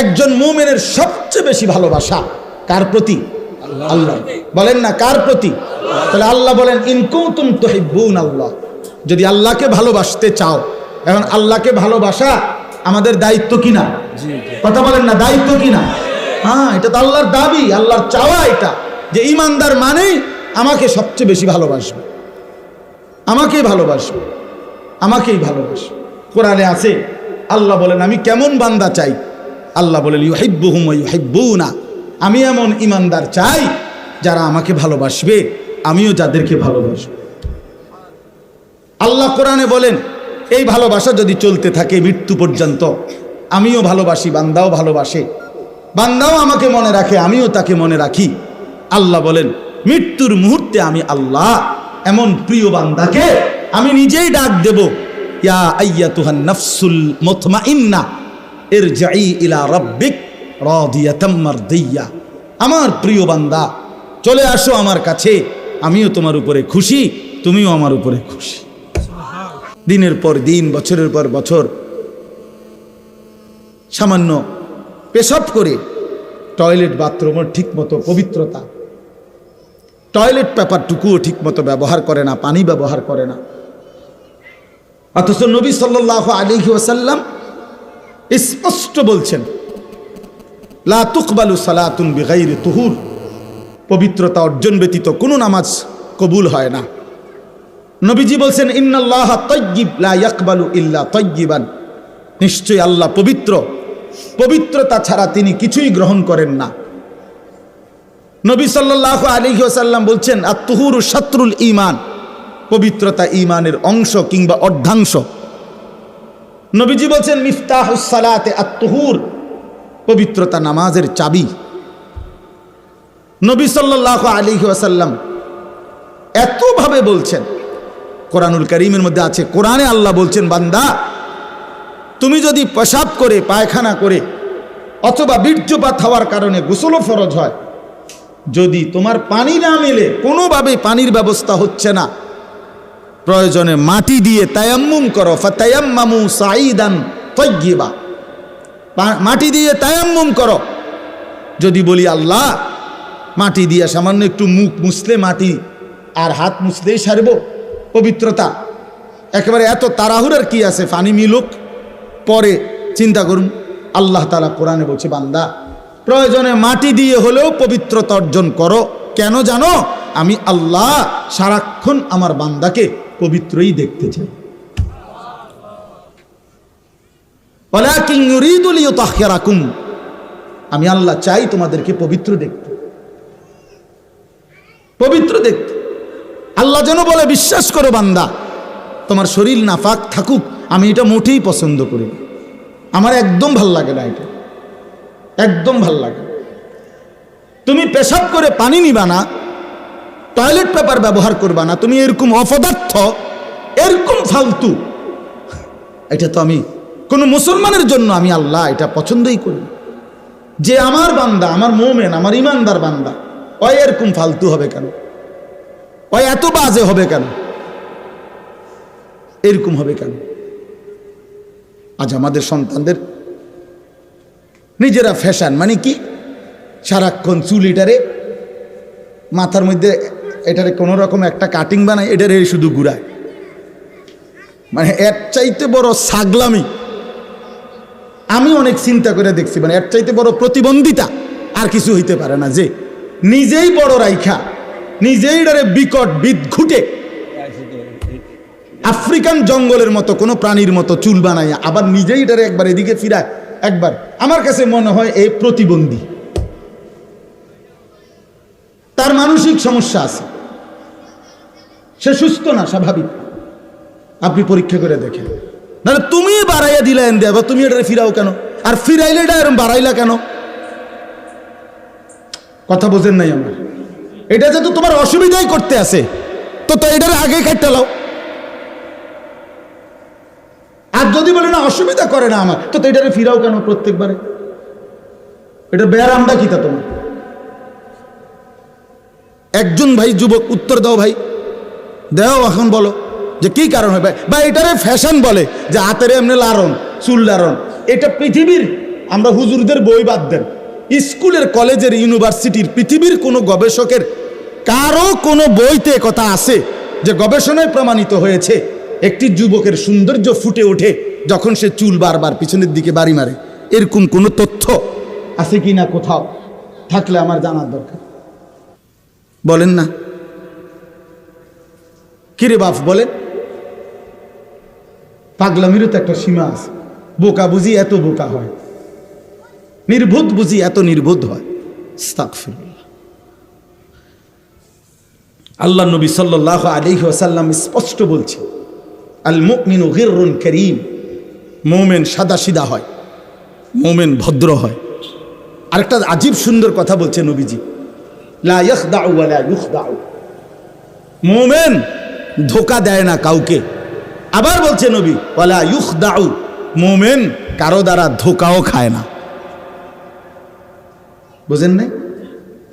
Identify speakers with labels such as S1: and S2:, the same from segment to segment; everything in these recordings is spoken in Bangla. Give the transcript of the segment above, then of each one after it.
S1: একজন মুমিনের সবচেয়ে বেশি ভালোবাসা কার প্রতি? আল্লাহ। বলেন না কার প্রতি? তাহলে আল্লাহ বলেন ইন কুনতুম তুহিব্বুন আল্লাহ, যদি আল্লাহকে ভালোবাসতে চাও। এখন আল্লাহকে ভালোবাসা আমাদের দায়িত্ব কিনা? কথা বলেন না, দায়িত্ব কিনা? হ্যাঁ, এটা তো আল্লাহর দাবি, আল্লাহর চাওয়া এটা, যে ইমানদার মানেই আমাকে সবচেয়ে বেশি ভালোবাসবে, আমাকেই ভালোবাসবে, আমাকেই ভালোবাসবে। কোরআনে আছে, আল্লাহ বলেন আমি কেমন বান্দা চাই? আল্লাহ বলেন ইউহিব্বুহুম ওয়া ইউহিব্বুনা, আমি এমন ইমানদার চাই যারা আমাকে ভালোবাসবে, আমিও যাদেরকে ভালোবাসবো। আল্লাহ কোরআনে বলেন এই ভালোবাসা যদি চলতে থাকে মৃত্যু পর্যন্ত, আমিও ভালোবাসি, বান্দাও ভালোবাসে, বান্দাও আমাকে মনে রাখে, আমিও তাকে মনে রাখি। আল্লাহ বলেন মৃত্যুর মুহূর্তে আমি আল্লাহ এমন প্রিয় বান্দাকে আমি নিজেই ডাক দেব, ইয়া আইয়াতুহান নাফসুল মুতমাইন্না ইরজিই ইলা রাব্বিক রাদিয়াতাম মারদিয়া, আমার প্রিয় বান্দা চলে আসো আমার কাছে, আমিও তোমার উপরে খুশি, তুমিও আমার উপরে খুশি। দিনের পর দিন, বছরের পর বছর সামান্য পেশাব করে টয়লেট বাথরুমের ঠিক মতো পবিত্রতা, টয়লেট পেপারটুকুও ঠিক মতো ব্যবহার করে না, পানি ব্যবহার করে না। অথচ নবী সাল্লাল্লাহু আলাইহি ওয়াসাল্লাম স্পষ্ট বলছেন লা তুকবালু সালাতুন বিগাইরি তুহুর, পবিত্রতা অর্জন ব্যতীত কোনো নামাজ কবুল হয় না। নবীজি বলছেন ইন্নাল্লাহা তাইয়্যিব লা ইয়াকবালু ইল্লা তাইয়্যিবান, নিশ্চয়ই আল্লাহ পবিত্র, পবিত্রতা ছাড়া তিনি কিছুই গ্রহণ করেন না। নবী সাল্লাল্লাহু আলাইহি ওয়াসাল্লাম বলছেন আত-তুহুরু শাত্রুল ঈমান, পবিত্রতা ঈমানের অংশ কিংবা অর্ধাংশ। নবীজি বলছেন মিফতাহুস সালাতে আত-তুহুর, পবিত্রতা নামাজের চাবি। নবী সাল্লাল্লাহু আলাইহি ওয়াসাল্লাম এতভাবে বলছেন, কোরআনুল কারীমের মধ্যে আছে, কোরআনে আল্লাহ বলছেন বান্দা তুমি যদি পেশাব করে, পায়খানা করে অথবা বীর্যপাত হওয়ার কারণে গোসলও ফরজ হয়, যদি তোমার পানি না মেলে, কোনোভাবে পানির ব্যবস্থা হচ্ছে না, প্রয়োজনে মাটি দিয়ে তায়াম্মুম করো, ফাতায়াম্মামু সাঈদান তাইয়্যিবা, মাটি দিয়ে তায়াম্মুম করো। যদি বলি আল্লাহ মাটি দিয়ে সামান্য একটু মুখ মুছলে মাটি আর হাত মুছলেই সারব পবিত্রতা, একেবারে এত তাড়াহুড়ার কি আছে, পানি মিলুক পরে চিন্তা করুন। আল্লাহ তাআলা কোরআনে বলছে বান্দা প্রয়োজনে মাটি দিয়ে হলেও পবিত্রতা অর্জন করো। কেন জানো? আমি আল্লাহ সারাক্ষণ আমার বান্দাকে পবিত্রই দেখতে চাই। ওয়ালাকিন ইউরিদু লিইউতাহহিরাকুম, আমি আল্লাহ চাই তোমাদেরকে পবিত্র দেখতে, পবিত্র দেখতে। আল্লাহ যেন বলে বিশ্বাস করো বান্দা, তোমার শরীর নাপাক থাকুক, আমি এটা মোটেই পছন্দ করি না, আমার একদম ভাল লাগে না, এটা একদম ভাল লাগে। তুমি পেশাব করে পানি নিবা না, টয়লেট পেপার ব্যবহার করবা না, তুমি এরকম অপদার্থ, এরকম ফালতু, এটা তো আমি কোনো মুসলমানের জন্য আমি আল্লাহ এটা পছন্দই করি। যে আমার বান্দা, আমার মুমিন, আমার ইমানদার বান্দা, ওই এরকম ফালতু হবে কেন? ওই এত বাজে হবে কেন? এরকম হবে কেন? আজ আমাদের সন্তানদের নিজেরা ফ্যাশন, মানে কি, সারাক্ষণ চুল এটারে মাথার মধ্যে এটারে কোনো রকম একটা কাটিং বানায়, এটারে শুধু ঘুরায়, মানে এর চাইতে বড় ছাগলামি আমি অনেক চিন্তা করে দেখছি, মানে এর চাইতে বড় প্রতিবন্ধিতা আর কিছু হইতে পারে না, যে নিজেই বড় রাইখা নিজেই এটারে বিকট বিদঘুটে আফ্রিকান জঙ্গলের মতো কোনো প্রাণীর মতো চুল বানাইয়া আবার নিজেই এটারে একবার এদিকে ফিরায়, একবার, আমার কাছে মনে হয় এই প্রতিবন্ধী, তার মানসিক সমস্যা আছে, সে সুস্থ না, স্বাভাবিক। আপনি পরীক্ষা করে দেখেন, নাহলে তুমি বাড়াইয়া দিলে দেবা, তুমি এটা ফিরাও কেন? আর ফিরাইলে এটা এরকম বাড়াইলা কেন? কথা বোঝেন নাই আমার? এটা যে তো তোমার অসুবিধাই করতে আছে, তো এটার আগে কাটতে লাও। আর যদি বলে না অসুবিধা করে না আমার, তো এটারে ফিরাও কেন প্রত্যেকবারে? এটা ব্যারামটা কি তা তোমার? একজন ভাই যুবক উত্তর দাও ভাই, দেও এখন বলো যে কি কারণ হবে বা এটারে ফ্যাশন বলে, যে হাতের এমনি লারণ, চুল লারণ, এটা পৃথিবীর আমরা হুজুরদের বই বাদ দেন, স্কুলের কলেজের ইউনিভার্সিটির পৃথিবীর কোনো গবেষকের কারো কোনো বইতে কথা আছে যে গবেষণায় প্রমাণিত হয়েছে একটি যুবকের সৌন্দর্য ফুটে ওঠে যখন সে চুল বারবার পিছনের দিকে বাড়ি মারে? এরকম কোনো তথ্য আছে কি না কোথাও? থাকলে আমার জানার দরকার। বলেন না, কিরে বাপ বলেন? পাগলামিরও তো একটা সীমা আছে। বোকা বুঝি এত বোকা হয়, নির্বোধ বুঝি এত নির্বোধ হয়। আস্তাগফিরুল্লাহ। আল্লাহ নবী সাল্লাল্লাহু আলাইহি ওয়াসাল্লাম স্পষ্ট বলছে, আল মুমিনু গিররুন কারীম, মুমিন সাদা সিধা হয়, মুমিন ভদ্র হয়। আরেকটা আজীব সুন্দর কথা বলছে নবীজি, লা ইয়াখদাউ ওয়া লা ইউখদাউ, মুমিন ধোঁকা দেয় না কাউকে। আবার বলছে নবী, ওয়ালা ইউখদাউ, মুমিন কারো দ্বারা ধোঁকাও খায় না। বুঝেন নাই?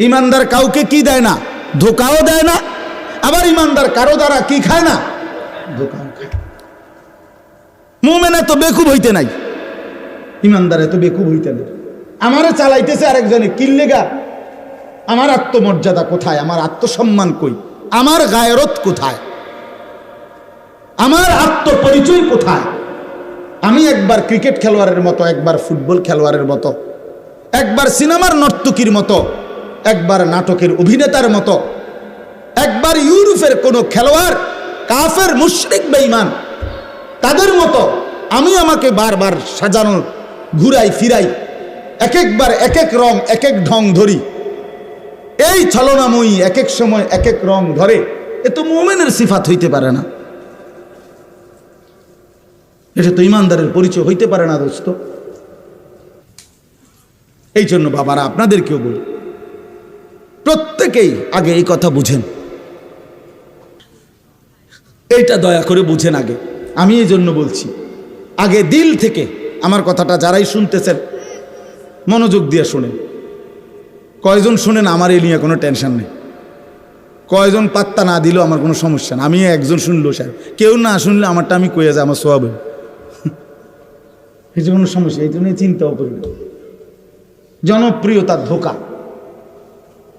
S1: ইমানদার কাউকে কি দেয় না? ধোঁকাও দেয় না। আবার ইমানদার কারো দ্বারা কি খায় না? ধোঁকাও খায়। মুমিন এত বেকুব হইতে নাই, ইমানদার এত বেকুব হইতে নাই। আমারে চালাইতেছে আরেকজনে কিল্লেগা, আমার আত্মমর্যাদা কোথায়? আমার আত্মসম্মান কই? আমার গায়রত কোথায়? আমার আত্মপরিচয় কোথায়? আমি একবার ক্রিকেট খেলোয়াড়ের মতো, একবার ফুটবল খেলোয়াড়ের মতো, একবার সিনেমার নর্তকীর মতো, একবার নাটকের অভিনেতার মতো, একবার ইউরোপের কোনো খেলোয়াড়, কাফের মুশরিক বেঈমান তাদের মতো আমি আমাকে বারবার সাজানো, ঘুরাই ফিরাই, এক একবার এক এক রং এক এক ঢং ধরি। এই ছলনাময়ী এক এক সময় এক এক রং ধরে, এ তো মুমিনের সিফাত হইতে পারে না, এটা তো ইমানদারের পরিচয় হইতে পারে না দোস্ত। এই জন্য বাবারা আপনাদেরকেও বলি, প্রত্যেকেই আগে এই কথা বুঝেন, এইটা দয়া করে বুঝেন আগে। আমি এই জন্য বলছি, আগে দিল থেকে আমার কথাটা যারাই শুনতেছেন মনোযোগ দিয়ে শুনেন। কয়জন শুনেন আমার এই নিয়ে কোনো টেনশন নেই, কয়জন পাত্তা না দিলেও আমার কোনো সমস্যা না। আমি একজন শুনলো স্যার, কেউ না শুনলে আমারটা আমি কইয়া যাই, আমার সওয়াব, এই যে কোনো সমস্যা, এই জন্য চিন্তাও করি না। জনপ্রিয়তার ধোঁকা,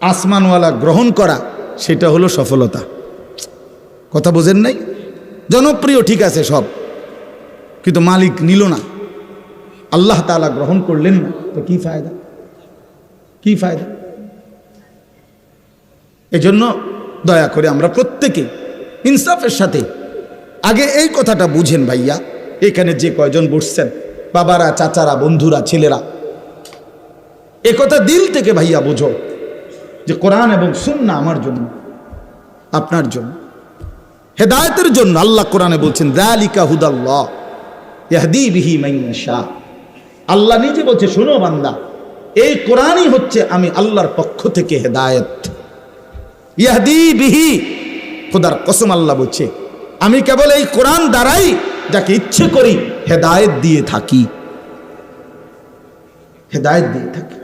S1: আসমানওয়ালা গ্রহণ করা, সেটা হলো সফলতা। কথা বোঝেন নাই? জনপ্রিয় ঠিক আছে সব, কিন্তু মালিক নিল না, আল্লাহ তাআলা গ্রহণ করলেন না, তো কি ফায়দা? কি ফায়দা? এজন্য দয়া করে আমরা প্রত্যেকে ইনসাফের সাথে আগে এই কথাটা বুঝেন ভাইয়া। এখানে যে কয়জন বসছেন, বাবারা, চাচারা, বন্ধুরা, ছেলেরা, এ কথা দিল থেকে ভাইয়া বোঝো যে কোরআন এবং সুন্নাহ আমার জন্য, আপনার জন্য, হেদায়েতের জন্য। আল্লাহ কোরআনে বলছেন, যালিকা হুদাল্লাহ ইয়াহদি বিহি মান ইয়াশা। আল্লাহ নিজে বলছে, শোনো বান্দা, এই কোরআনই হচ্ছে আমি আল্লাহর পক্ষ থেকে হেদায়েত। ইয়াহদি বিহি, খোদার কসম আল্লাহ বলছে, আমি কেবল এই কোরআন দ্বারাই যাকে ইচ্ছে করি হেদায়েত দিয়ে থাকি, হেদায়েত দিয়ে থাকি।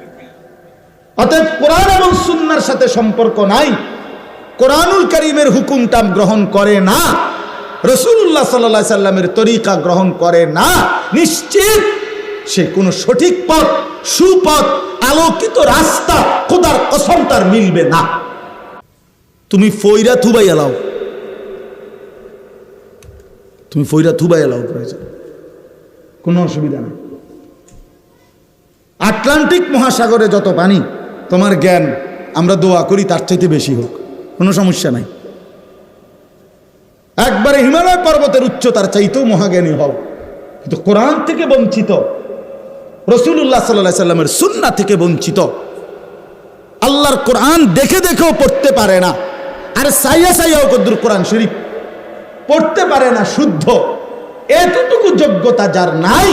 S1: অতএব কোরআন এবং সুন্নাহর সাথে সম্পর্ক নাই, কোরআনুল কারীমের হুকুমটা গ্রহণ করে না, রাসূলুল্লাহ সাল্লাল্লাহু আলাইহি সাল্লামের তরিকা গ্রহণ করে না, নিশ্চিত সে কোনো সঠিক পথ, সুপথ, আলোকিত রাস্তা খোদার কসম তার মিলবে না। তুমি ফইরা থুবাই এলাও, তুমি ফইরা থুবাই এলাও, প্রয়োজন কোনো অসুবিধা নেই। আটলান্টিক মহাসাগরে যত পানি, তোমার জ্ঞান আমরা দোয়া করি তার চাইতে বেশি হোক, কোনো সমস্যা নাই। একবারে হিমালয় পর্বতের উচ্চতার চাইতেও মহাজ্ঞানী হও, কিন্তু কোরআন থেকে বঞ্চিত, রাসূলুল্লাহ সাল্লাল্লাহু আলাইহি সাল্লামের সুন্নাহ থেকে বঞ্চিত, আল্লাহর কোরআন দেখে দেখেও পড়তে পারে না, আর সাইয়া সাইয়াও কদ্দুর কোরআন শরীফ পড়তে পারে না শুদ্ধ, এতটুকু যোগ্যতা যার নাই,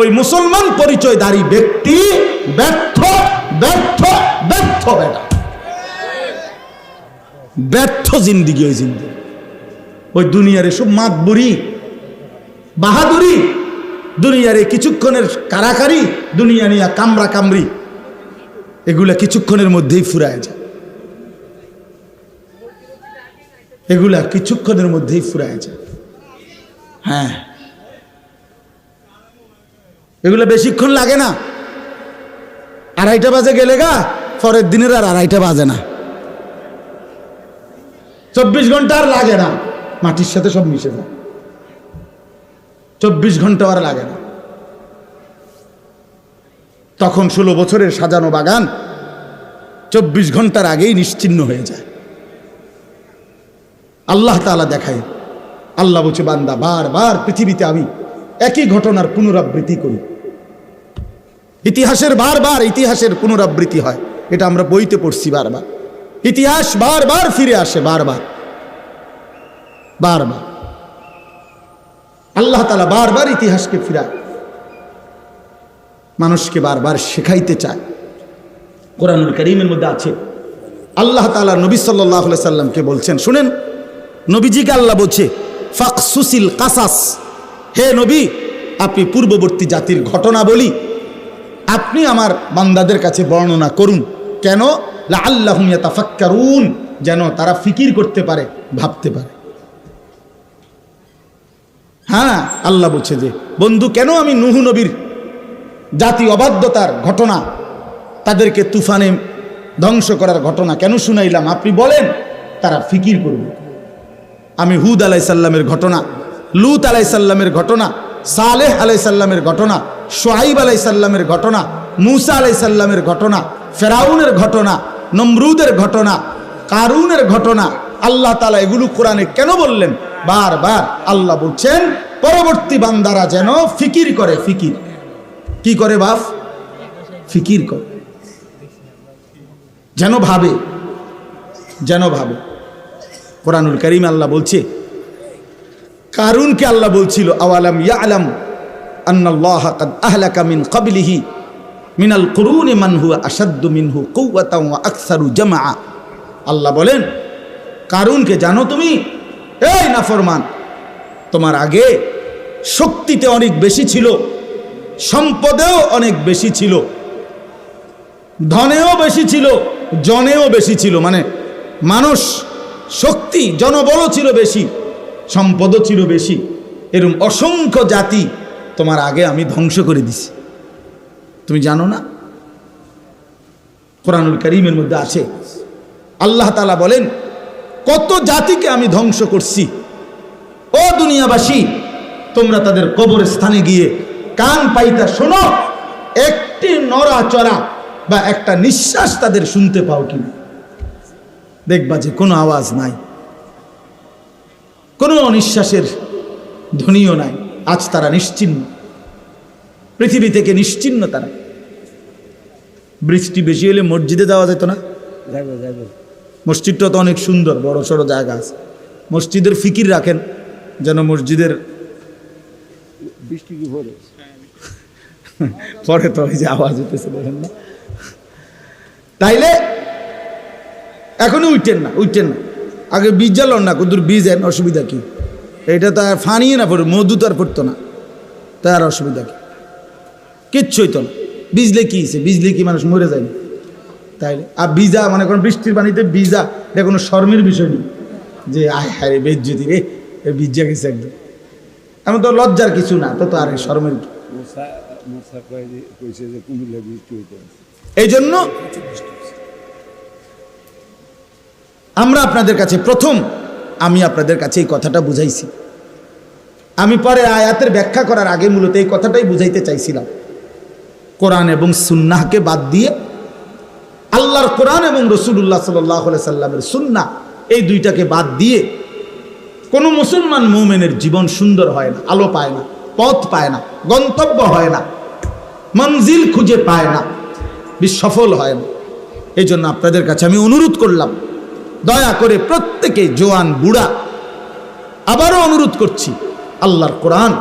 S1: ওই মুসলমান পরিচয়ধারী ব্যক্তি ব্যর্থ, ব্যর্থ, ব্যর্থ, বেটা ব্যর্থ জিন্দিগি। ওই জিন্দিগি, ওই দুনিয়ার এসব মাতবুরি, বাহাদুরি, দুনিয়ার এই কিছুক্ষণের কারাকারি, দুনিয়া নিয়ে কামরা কামরি, এগুলা কিছুক্ষণের মধ্যেই ফুরায় যায়, এগুলা কিছুক্ষণের মধ্যেই ফুরায় যায়। হ্যাঁ, এগুলা বেশিক্ষণ লাগে না, 2:30 বাজে গেলে গা পরের দিনের আর 2:30 বাজে না, 24 ঘন্টা আর লাগে না, মাটির সাথে সব মিশে যায়, 24 ঘন্টা আর লাগে না। তখন 16 বছরের সাজানো বাগান 24 ঘন্টার আগেই নিশ্চিহ্ন হয়ে যায়। আল্লাহ তাআলা দেখায়, আল্লাহ বলছে বান্দা বারবার পৃথিবীতে আমি একই ঘটনার পুনরাবৃত্তি করি, ইতিহাসের ইতিহাসের পুনরাবৃত্তি হয়, এটা আমরা বইতে পড়ছি বারবার। ইতিহাস বারবার ফিরে আসে, বারবার আল্লাহ তাআলা বারবার ইতিহাসকে ফিরায়, মানুষকে বারবার শেখাইতে চায়। কোরআনুল কারীমের মধ্যে আছে আল্লাহ তাআলা নবী সাল্লাল্লাহু আলাইহি সাল্লামকে বলছেন, শুনেন নবীজিকে আল্লাহ বলছে ফাকসুসিল কাসাস, হে নবী আপনি পূর্ববর্তী জাতির ঘটনা বলি আপনি আমার বান্দাদের কাছে বর্ণনা করুন। কেন? লাআল্লাহুম ইয়াতাফাক্কারুন, যেন তারা ফিকির করতে পারে, ভাবতে পারে। হ্যাঁ, আল্লাহ বলছে যে বন্ধু কেন আমি নূহ নবীর জাতি অবাধ্যতার ঘটনা, তাদেরকে তুফানে ধ্বংস করার ঘটনা কেন শুনাইলাম, আপনি বলেন, তারা ফিকির করবে। আমি হুদ আলাইহিস সালামের ঘটনা, লূত আলাইহিস সালামের ঘটনা, সালেহ আলাইহিস সালামের ঘটনা, শুআইব আলাইহিস সালামের ঘটনা, মূসা আলাইহিস সালামের ঘটনা, ফেরাউনের ঘটনা, নমরুদের ঘটনা, কারুনের ঘটনা, আল্লাহ তাআলা এগুলো কোরআনে কেন বললেন? বারবার আল্লাহ বলছেন পরবর্তী বান্দারা যেন ফিকির করে। ফিকির কি করে বাপ? ফিকির করে, যেন ভাবে। কোরআনুল কারীম আল্লাহ বলছে, কারুনকে আল্লাহ বলছিল আওয়ালাম ইয়ালাম আন্নাল্লাহা কাদ আহলাকা মিন ক্বাবলিহি মিনাল কুরুনি মান হুয়া আশাদ্দু মিনহু কুওয়াতান ওয়া আকসারু জামআ। আল্লাহ বলেন কারুনকে, জানো তুমি এই নাফরমান, তোমার আগে শক্তিতে অনেক বেশি ছিল, সম্পদেও অনেক বেশি ছিল, ধনেও বেশি ছিল, জনেও বেশি ছিল, মানে মানুষ শক্তি জনবলও ছিল বেশি, সম্পদও ছিল বেশি, এরকম অসংখ্য জাতি তোমার আগে আমি ধ্বংস করে দিছি, তুমি জানো না? কোরআনুল কারীমের মধ্যে আছে আল্লাহ তাআলা বলেন কত জাতিকে আমি ধ্বংস করছি। ও দুনিয়াবাসী, তোমরা তাদের কবরস্থানে গিয়ে কান পাইতা শোনো, একটি নড়াচড়া বা একটা নিঃশ্বাস তাদের শুনতে পাও কিনা? দেখবা যে কোনো আওয়াজ নাই, কোনো নিঃশ্বাসের ধ্বনিও নাই। আজ তারা নিশ্চিহ্ন, পৃথিবী থেকে নিশ্চিহ্ন তারা। বৃষ্টি বেশি হলে মসজিদে যাওয়া যেত না? মসজিদটা তো অনেক সুন্দর, বড় সড়ো জায়গা আছে। মসজিদের ফিকির রাখেন যেন মসজিদের বৃষ্টি পরে তো ওই যে আওয়াজ হইতেছে দেখেন না। তাইলে এখনই উঠতেন না আগে বীজ জ্বালন না, কুদুর বীজ এন, অসুবিধা কি? এটা তো আর ফানিয়ে না পড়ে, মধু তো আর পড়তো না, তাই আর অসুবিধা কি? কিচ্ছু হইতো না। বিজলে কি হয়েছে? বিজলে কি মানুষ মরে যায়নি? তাইলে আর ভিজা মনে করেন বৃষ্টির পানিতে ভিজা, এটা কোনো শর্মের বিষয় নেই যে আয় হায় রে বেজ্জতি রে ভিজা গেছে একদম, এমন তো লজ্জার কিছু না, তো আর শর্মের। এই জন্য আমরা আপনাদের কাছে আমি আপনাদের কাছে এই কথাটা বুঝাইছি। আমি পরে আয়াতের ব্যাখ্যা করার আগে মূলত এই কথাটাই বুঝাইতে চাইছিলাম। কোরআন এবং সুন্নাহকে বাদ দিয়ে আল্লাহর কোরআন এবং রাসূলুল্লাহ সাল্লাল্লাহু আলাইহি সাল্লামের সুন্নাহ, এই দুইটাকে বাদ দিয়ে কোনো মুসলমান মুমিনের জীবন সুন্দর হয় না, আলো পায় না, পথ পায় না, গন্তব্য হয় না, মঞ্জিল খুঁজে পায় না, সফল হয় না। এই জন্য আপনাদের কাছে আমি অনুরোধ করলাম, দয়া করে প্রত্যেকে, জোয়ান বুড়া, আবারও অনুরোধ করছি, আল্লাহর কোরআন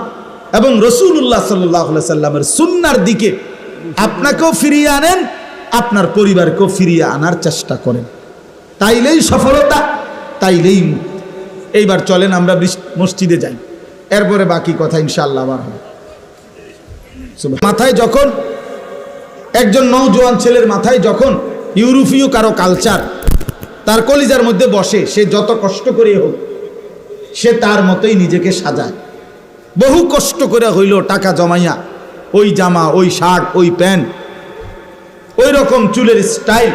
S1: এবং রাসূলুল্লাহ সাল্লাল্লাহু আলাইহি সাল্লামের সুন্নাহর দিকে আপনাকেও ফিরিয়ে আনেন, আপনার পরিবারকেও ফিরিয়ে আনার চেষ্টা করেন। তাইলেই সফলতা, তাইলেই মুক্তি। এইবার চলেন আমরা মসজিদে যাই, এরপরে বাকি কথা ইনশাআল্লাহ আবার হবে। মাথায় যখন একজন নওজোয়ান ছেলের মাথায় যখন ইউরোপীয় কারো কালচার তার কলিজার মধ্যে বসে, সে যত কষ্ট করে হোক সে তার মতোই নিজেকে সাজায়। বহু কষ্ট করে হইল টাকা জমাইয়া ওই জামা, ওই শার্ট, ওই প্যান্ট ওই রকম চুলের স্টাইল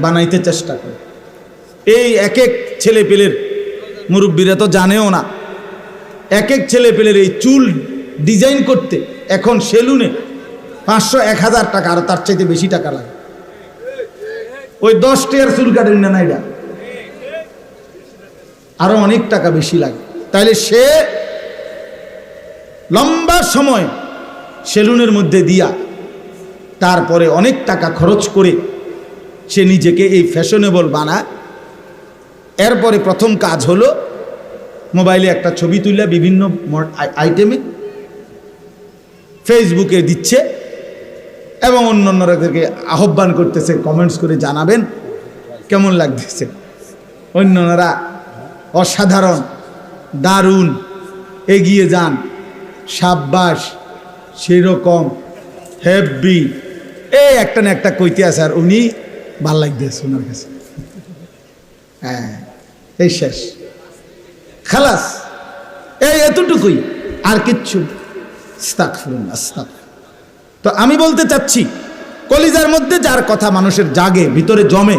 S1: বানাইতে চেষ্টা করে। এই এক এক ছেলে পেলের, মুরব্বীরা তো জানেও না, এক এক ছেলে পেলের এই চুল ডিজাইন করতে এখন সেলুনে 500-1000 টাকা, আর তার চাইতে বেশি টাকা লাগে। ওই 10 টাকার চুল কাটেন না, এটা আরো অনেক টাকা বেশি লাগে। তাইলে সে লম্বা সময় সেলুনের মধ্যে দিয়া তারপরে অনেক টাকা খরচ করে সে নিজেকে এই ফ্যাশনেবল বানায়। এরপরে প্রথম কাজ হলো মোবাইলে একটা ছবি তুলে বিভিন্ন আইটেমে ফেসবুকে দিচ্ছে এবং অন্যান্যদেরকে আহ্বান করতেছে, কমেন্টস করে জানাবেন কেমন লাগতেছে। অন্যান্যরা অসাধারণ, দারুণ, এগিয়ে যান, সাব্বাস, সেরকম, হেভি, এই একটা না একটা কইতে আছে, আর উনি ভাল লাগতেছে ওনার কাছে। হ্যাঁ, এই শেষ, খালাস, এই এতটুকুই, আর কিচ্ছু। তো আমি বলতে চাচ্ছি, কলিজার মধ্যে যার কথা মানুষের জাগে, ভিতরে জমে,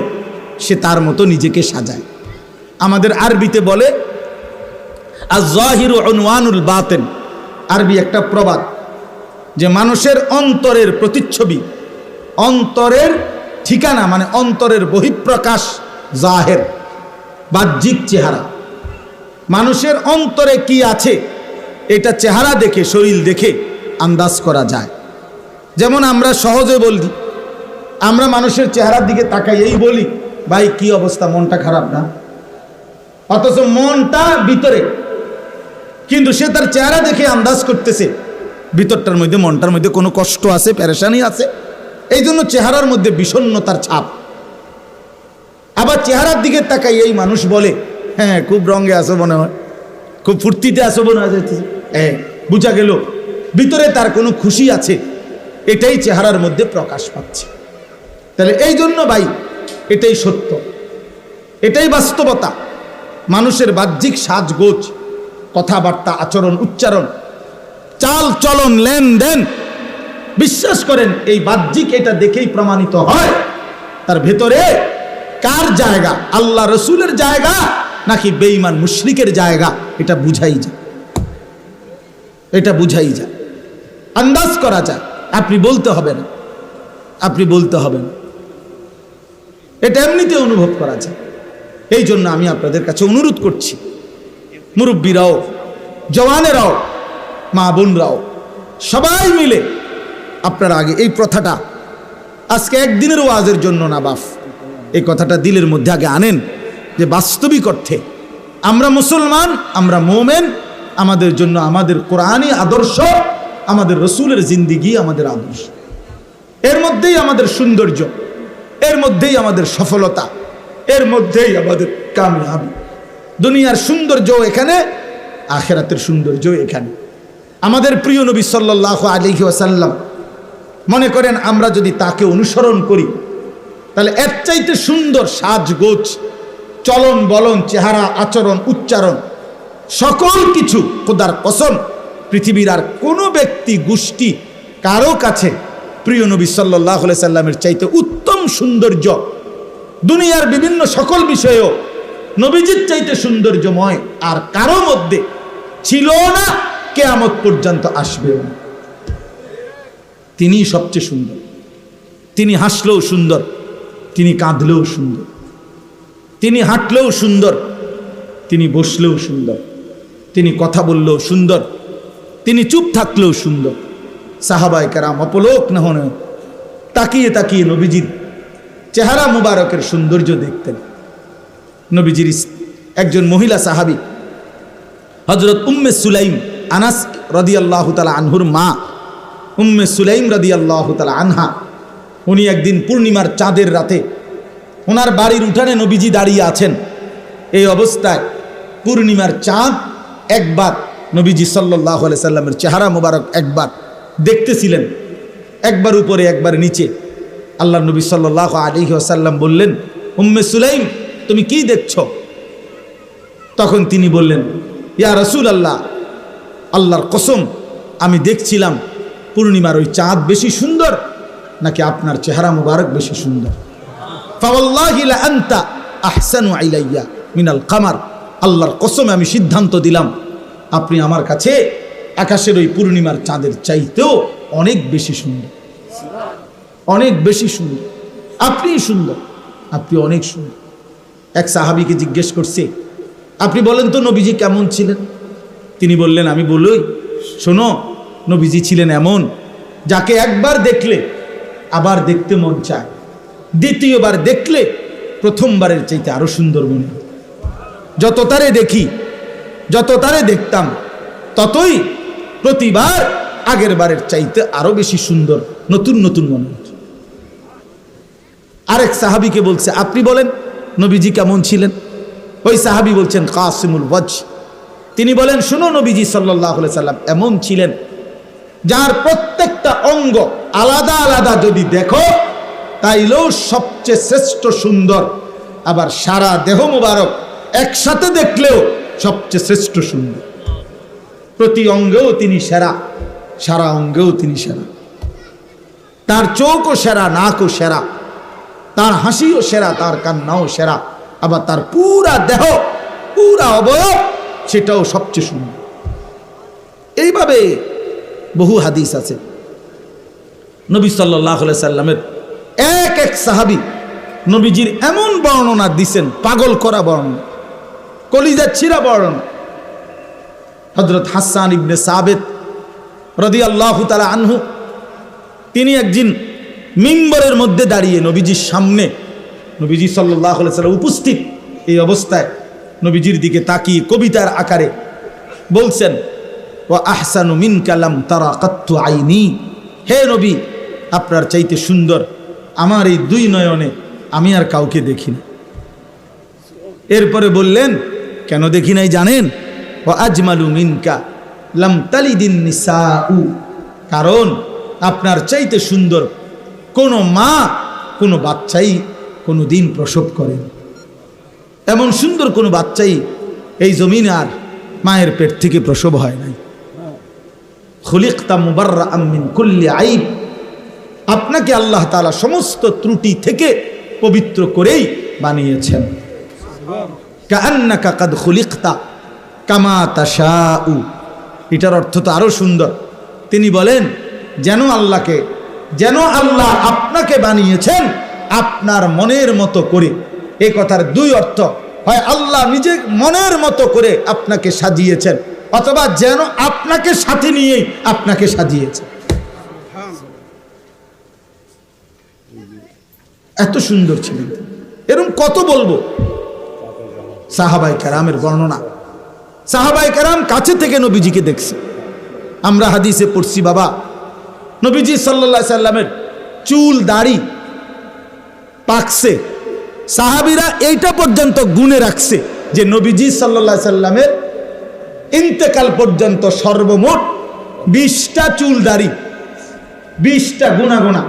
S1: সে তার মতো নিজেকে সাজায়। আমাদের আরবিতে বলে আয-যাহিরু উনওয়ানুল বাতিন, আরবি একটা প্রবাদ, যে মানুষের অন্তরের প্রতিচ্ছবি, অন্তরের ঠিকানা, মানে অন্তরের বহিঃপ্রকাশ জাহের, বাহ্যিক চেহারা। মানুষের অন্তরে কি আছে এটা চেহারা দেখে, শরীর দেখে আন্দাজ করা যায়। যেমন আমরা সহজে বলি, আমরা মানুষের চেহারার দিকে তাকাই, এই বলি, ভাই কি অবস্থা, মনটা খারাপ না? অথচ মনটা ভিতরে, কিন্তু সে তার চেহারা দেখে আন্দাজ করতেছে ভিতরটার মধ্যে, মনটার মধ্যে কোনো কষ্ট আছে, পেরেশানি আছে। এই জন্য চেহারার মধ্যে বিষণ্ণতার ছাপ। আবার চেহারার দিকে তাকাই এই মানুষ বলে, হ্যাঁ খুব রঙে আসো মনে হয়, খুব ফুর্তিতে আসো মনে হয়, বুঝা গেল ভিতরে তার কোনো খুশি আছে, এটাই চেহারার মধ্যে প্রকাশ পাচ্ছে। তাহলে এই জন্য ভাই, এটাই সত্য, এটাই বাস্তবতা। মানুষের বাহ্যিক সাজগোজ, কথাবার্তা, আচরণ, উচ্চারণ, চাল চলন, লেনদেন, বিশ্বাস করেন এই বাহ্যিক এটা দেখেই প্রমাণিত হয় তার ভেতরে কার জায়গা, আল্লাহ রসুলের জায়গা নাকি বেঈমান মুশরিকের জায়গা, এটা বুঝাই যায়, এটা বুঝাই যায়, আন্দাজ করা যায়। আপনি বলতে হবে না, আপনি বলতে হবে না, এটা এমনিতে অনুভব করা যায়। এই জন্য আমি আপনাদের কাছে অনুরোধ করছি, মুরব্বীরাও, জওয়ানেরাও, মা বোনরাও, সবাই মিলে আপনারা আগে এই প্রথাটা, আজকে একদিনের ওয়াজের জন্য না বাফ, এই কথাটা দিলের মধ্যে আগে আনেন যে বাস্তবিক অর্থে আমরা মুসলমান, আমরা মোমেন, আমাদের জন্য আমাদের কোরআনী আদর্শ, আমাদের রসুলের জিন্দিগি আমাদের আদর্শ, এর মধ্যেই আমাদের সৌন্দর্য, এর মধ্যেই আমাদের সফলতা, এর মধ্যেই আমাদের কামিয়াবি। দুনিয়ার সৌন্দর্য এখানে, আখিরাতের সৌন্দর্য এখানে। আমাদের প্রিয় নবী সাল্লাল্লাহু আলাইহি ওয়াসাল্লাম, মনে করেন আমরা যদি তাকে অনুসরণ করি, তাহলে এর চাইতে সুন্দর সাজগোজ, চলন বলন, চেহারা, আচরণ, উচ্চারণ, সকল কিছু খোদার কসম পৃথিবীর আর কোনো ব্যক্তি, গোষ্ঠী, কারো কাছে প্রিয় নবী সাল্লাল্লাহু আলাইহি সাল্লামের চাইতে উত্তম সৌন্দর্য, দুনিয়ার বিভিন্ন সকল বিষয়েও নবীজির চাইতে সৌন্দর্যময় আর কারো মধ্যে ছিল না, কিয়ামত পর্যন্ত আসবেও না। তিনি সবচেয়ে সুন্দর, তিনি হাসলেও সুন্দর, তিনি কাঁদলেও সুন্দর, তিনি হাঁটলেও সুন্দর, তিনি বসলেও সুন্দর, তিনি কথা বললেও সুন্দর, তিনি চুপ থাকলেও সুন্দর। সাহাবায়ে কেরাম অপলোক না হনে তাকিয়ে তাকিয়ে নবীজির চেহারা মুবারকের সৌন্দর্য দেখতেন। নবীজির একজন মহিলা সাহাবী হযরত উম্মে সুলাইম, আনাস রাদিয়াল্লাহু তাআলা আনহুর মা উম্মে সুলাইম রাদিয়াল্লাহু তাআলা আনহা, উনি একদিন পূর্ণিমার চাঁদের রাতে ওনার বাড়ির উঠানে নবীজি দাঁড়িয়ে আছেন। এই অবস্থায় পূর্ণিমার চাঁদ একবার নবীজি সাল্লাল্লাহু আলাইহি সাল্লামের চেহারা মুবারক একবার দেখতেছিলেন, একবার উপরে একবার নিচে। আল্লাহ নবী সাল্লাল্লাহু আলাইহি ওয়াসাল্লাম বললেন, উম্মে সুলাইম তুমি কি দেখছো? তখন তিনি বললেন, ইয়া রাসূলুল্লাহ, আল্লাহর কসম আমি দেখছিলাম পূর্ণিমার ওই চাঁদ বেশি সুন্দর নাকি আপনার চেহারা মুবারক বেশি সুন্দর? ফাওয়াল্লাহি লা আনতা আহসানু ইলাইয়া মিনাল কামার, আল্লাহর কসমে আমি সিদ্ধান্ত দিলাম আপনি আমার কাছে আকাশের ওই পূর্ণিমার চাঁদের চাইতেও অনেক বেশি সুন্দর, অনেক বেশি সুন্দর। আপনি সুন্দর, আপনি অনেক সুন্দর। এক সাহাবীকে জিজ্ঞেস করছে, আপনি বলেন তো নবীজি কেমন ছিলেন? তিনি বললেন, আমি বলি শোনো, নবীজি ছিলেন এমন যাকে একবার দেখলে আবার দেখতে মন চায়, দ্বিতীয়বার দেখলে প্রথমবারের চাইতে আরো সুন্দর মনে হয়। যত তারে দেখি, যত তারে দেখতাম, ততই প্রতিবার আগের বারের চাইতে আরো বেশি সুন্দর, নতুন নতুন মনে হচ্ছে। আরেক সাহাবীকে বলছে, আপনি বলেন নবীজি কেমন ছিলেন? ওই সাহাবী বলছেন কাসিমুল ওয়াজ। তিনি বলেন, শুনো, নবীজি সাল্লাল্লাহু আলাইহি সাল্লাম এমন ছিলেন যার প্রত্যেকটা অঙ্গ আলাদা আলাদা যদি দেখো তাইলেও সবচেয়ে শ্রেষ্ঠ সুন্দর, আবার সারা দেহ মুবারক একসাথে দেখলেও সবচেয়ে শ্রেষ্ঠ সুন্দর। প্রতি অঙ্গেও তিনি সেরা, সারা অঙ্গেও তিনি সেরা। তার চোখও সেরা, নাকও সেরা, তার হাসিও সেরা, তার কান্নাও সেরা, আবার তার পুরা দেহ, পুরা অবয়ব সেটাও সবচেয়ে সুন্দর। এইভাবে বহু হাদিস আছে। নবী সাল্লাল্লাহু আলাইহি সাল্লামের এক এক সাহাবী নবীজির এমন বর্ণনা দিছেন, পাগল করা বর্ণনা, কলিজা ছিঁড়া বর্ণনা। হযরত হাসান ইবনে সাবিত রাদিয়াল্লাহু তাআলা আনহু, তিনি একদিন মিম্বরের মধ্যে দাঁড়িয়ে নবীজির সামনে, নবীজি সাল্লাল্লাহু আলাইহি সাল্লাম উপস্থিত এই অবস্থায় নবীজির দিকে তাকিয়ে কবিতার আকারে বলছেন, ওয়া আহসানু মিনকা লাম তারা কাত্তু আইনি, হে নবী, আপনার চাইতে সুন্দর আমার এই দুই নয়নে আমি আর কাউকে দেখি না। এরপরে বললেন, কেন দেখি নাই জানেন? ওয়া আজমালু মিনকা লাম তালিদিন নিসাউ, কারণ আপনার চাইতে সুন্দর কোনো মা, কোনো বাচ্চাই কোনো দিন প্রসব করেন। এমন সুন্দর কোনো বাচ্চাই এই জমিনে আর মায়ের পেট থেকে প্রসব হয় নাই। খুলিকতা মুবাররাআম মিন কুল্লি আইব, আপনাকে আল্লাহ তাআলা সমস্ত ত্রুটি থেকে পবিত্র করেই বানিয়েছেন। কাআন্নাকা কাদ খুলিকতা কামা তাশাউ, এটার অর্থ তো আরো সুন্দর। তিনি বলেন, যেন আল্লাহ আপনাকে বানিয়েছেন আপনার মনের মতো করে। এই কথার দুই অর্থ, হয় আল্লাহ নিজে মনের মতো করে আপনাকে সাজিয়েছেন, অথবা যেন আপনাকে সাথে নিয়েই আপনাকে সাজিয়েছেন। এত সুন্দর ছিলেন। এরকম কত বলবো সাহাবায়ে কেরামের বর্ণনা। সাহাবায়ে কেরাম কাছে থেকে নবীজিকে দেখছে। আমরা হাদিসে পড়ছি, বাবা নবীজি সাল্লাল্লাহু আলাইহি সাল্লামের চুল দাড়ি পাকছে, সাহাবীরা এইটা পর্যন্ত গুণে রাখছে যে নবীজি সাল্লাল্লাহু আলাইহি সাল্লামের ইন্তেকাল পর্যন্ত সর্বমোট 20টা চুল দাড়ি, 20টা গুণা গুণা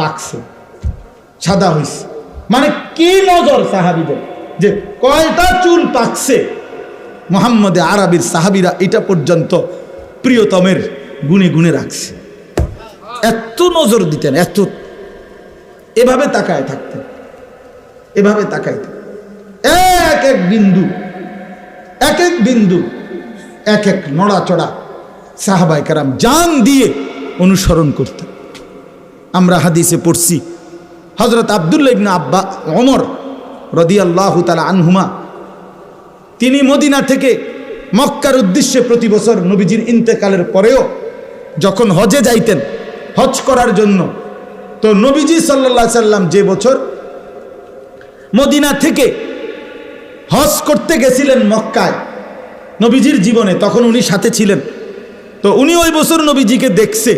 S1: পাকছে, সাদা হয়েছে। মানে কি নজর সাহাবীদের যে কয়টা চুল পাকছে। মুহাম্মদে আরবির সাহাবীরা এটা পর্যন্ত প্রিয়তমের গুণে গুণে রাখছে। এত নজর দিতেন, এত এভাবে তাকায় থাকতেন, এভাবে তাকায় থাকতেন। এক এক বিন্দু, এক এক বিন্দু, এক এক নড়াচড়া সাহাবায়ে কেরাম জান দিয়ে অনুসরণ করতেন। আমরা হাদিসে পড়ছি, হযরত আব্দুল্লাহ ইবনে ওমর রাদিয়াল্লাহু তাআলা আনহুমা, তিনি মদিনা থেকে মক্কার উদ্দেশ্যে প্রতি বছর নবীজির ইন্তেকালের পরেও যখন হজে যাইতেন, হজ করার জন্য, তো নবীজি সাল্লাল্লাহু আলাইহি সাল্লাম যে বছর মদিনা থেকে হজ করতে গেছিলেন মক্কায় নবীজির জীবনে, তখন উনি সাথে ছিলেন। তো উনি ওই বছর নবীজিকে দেখছে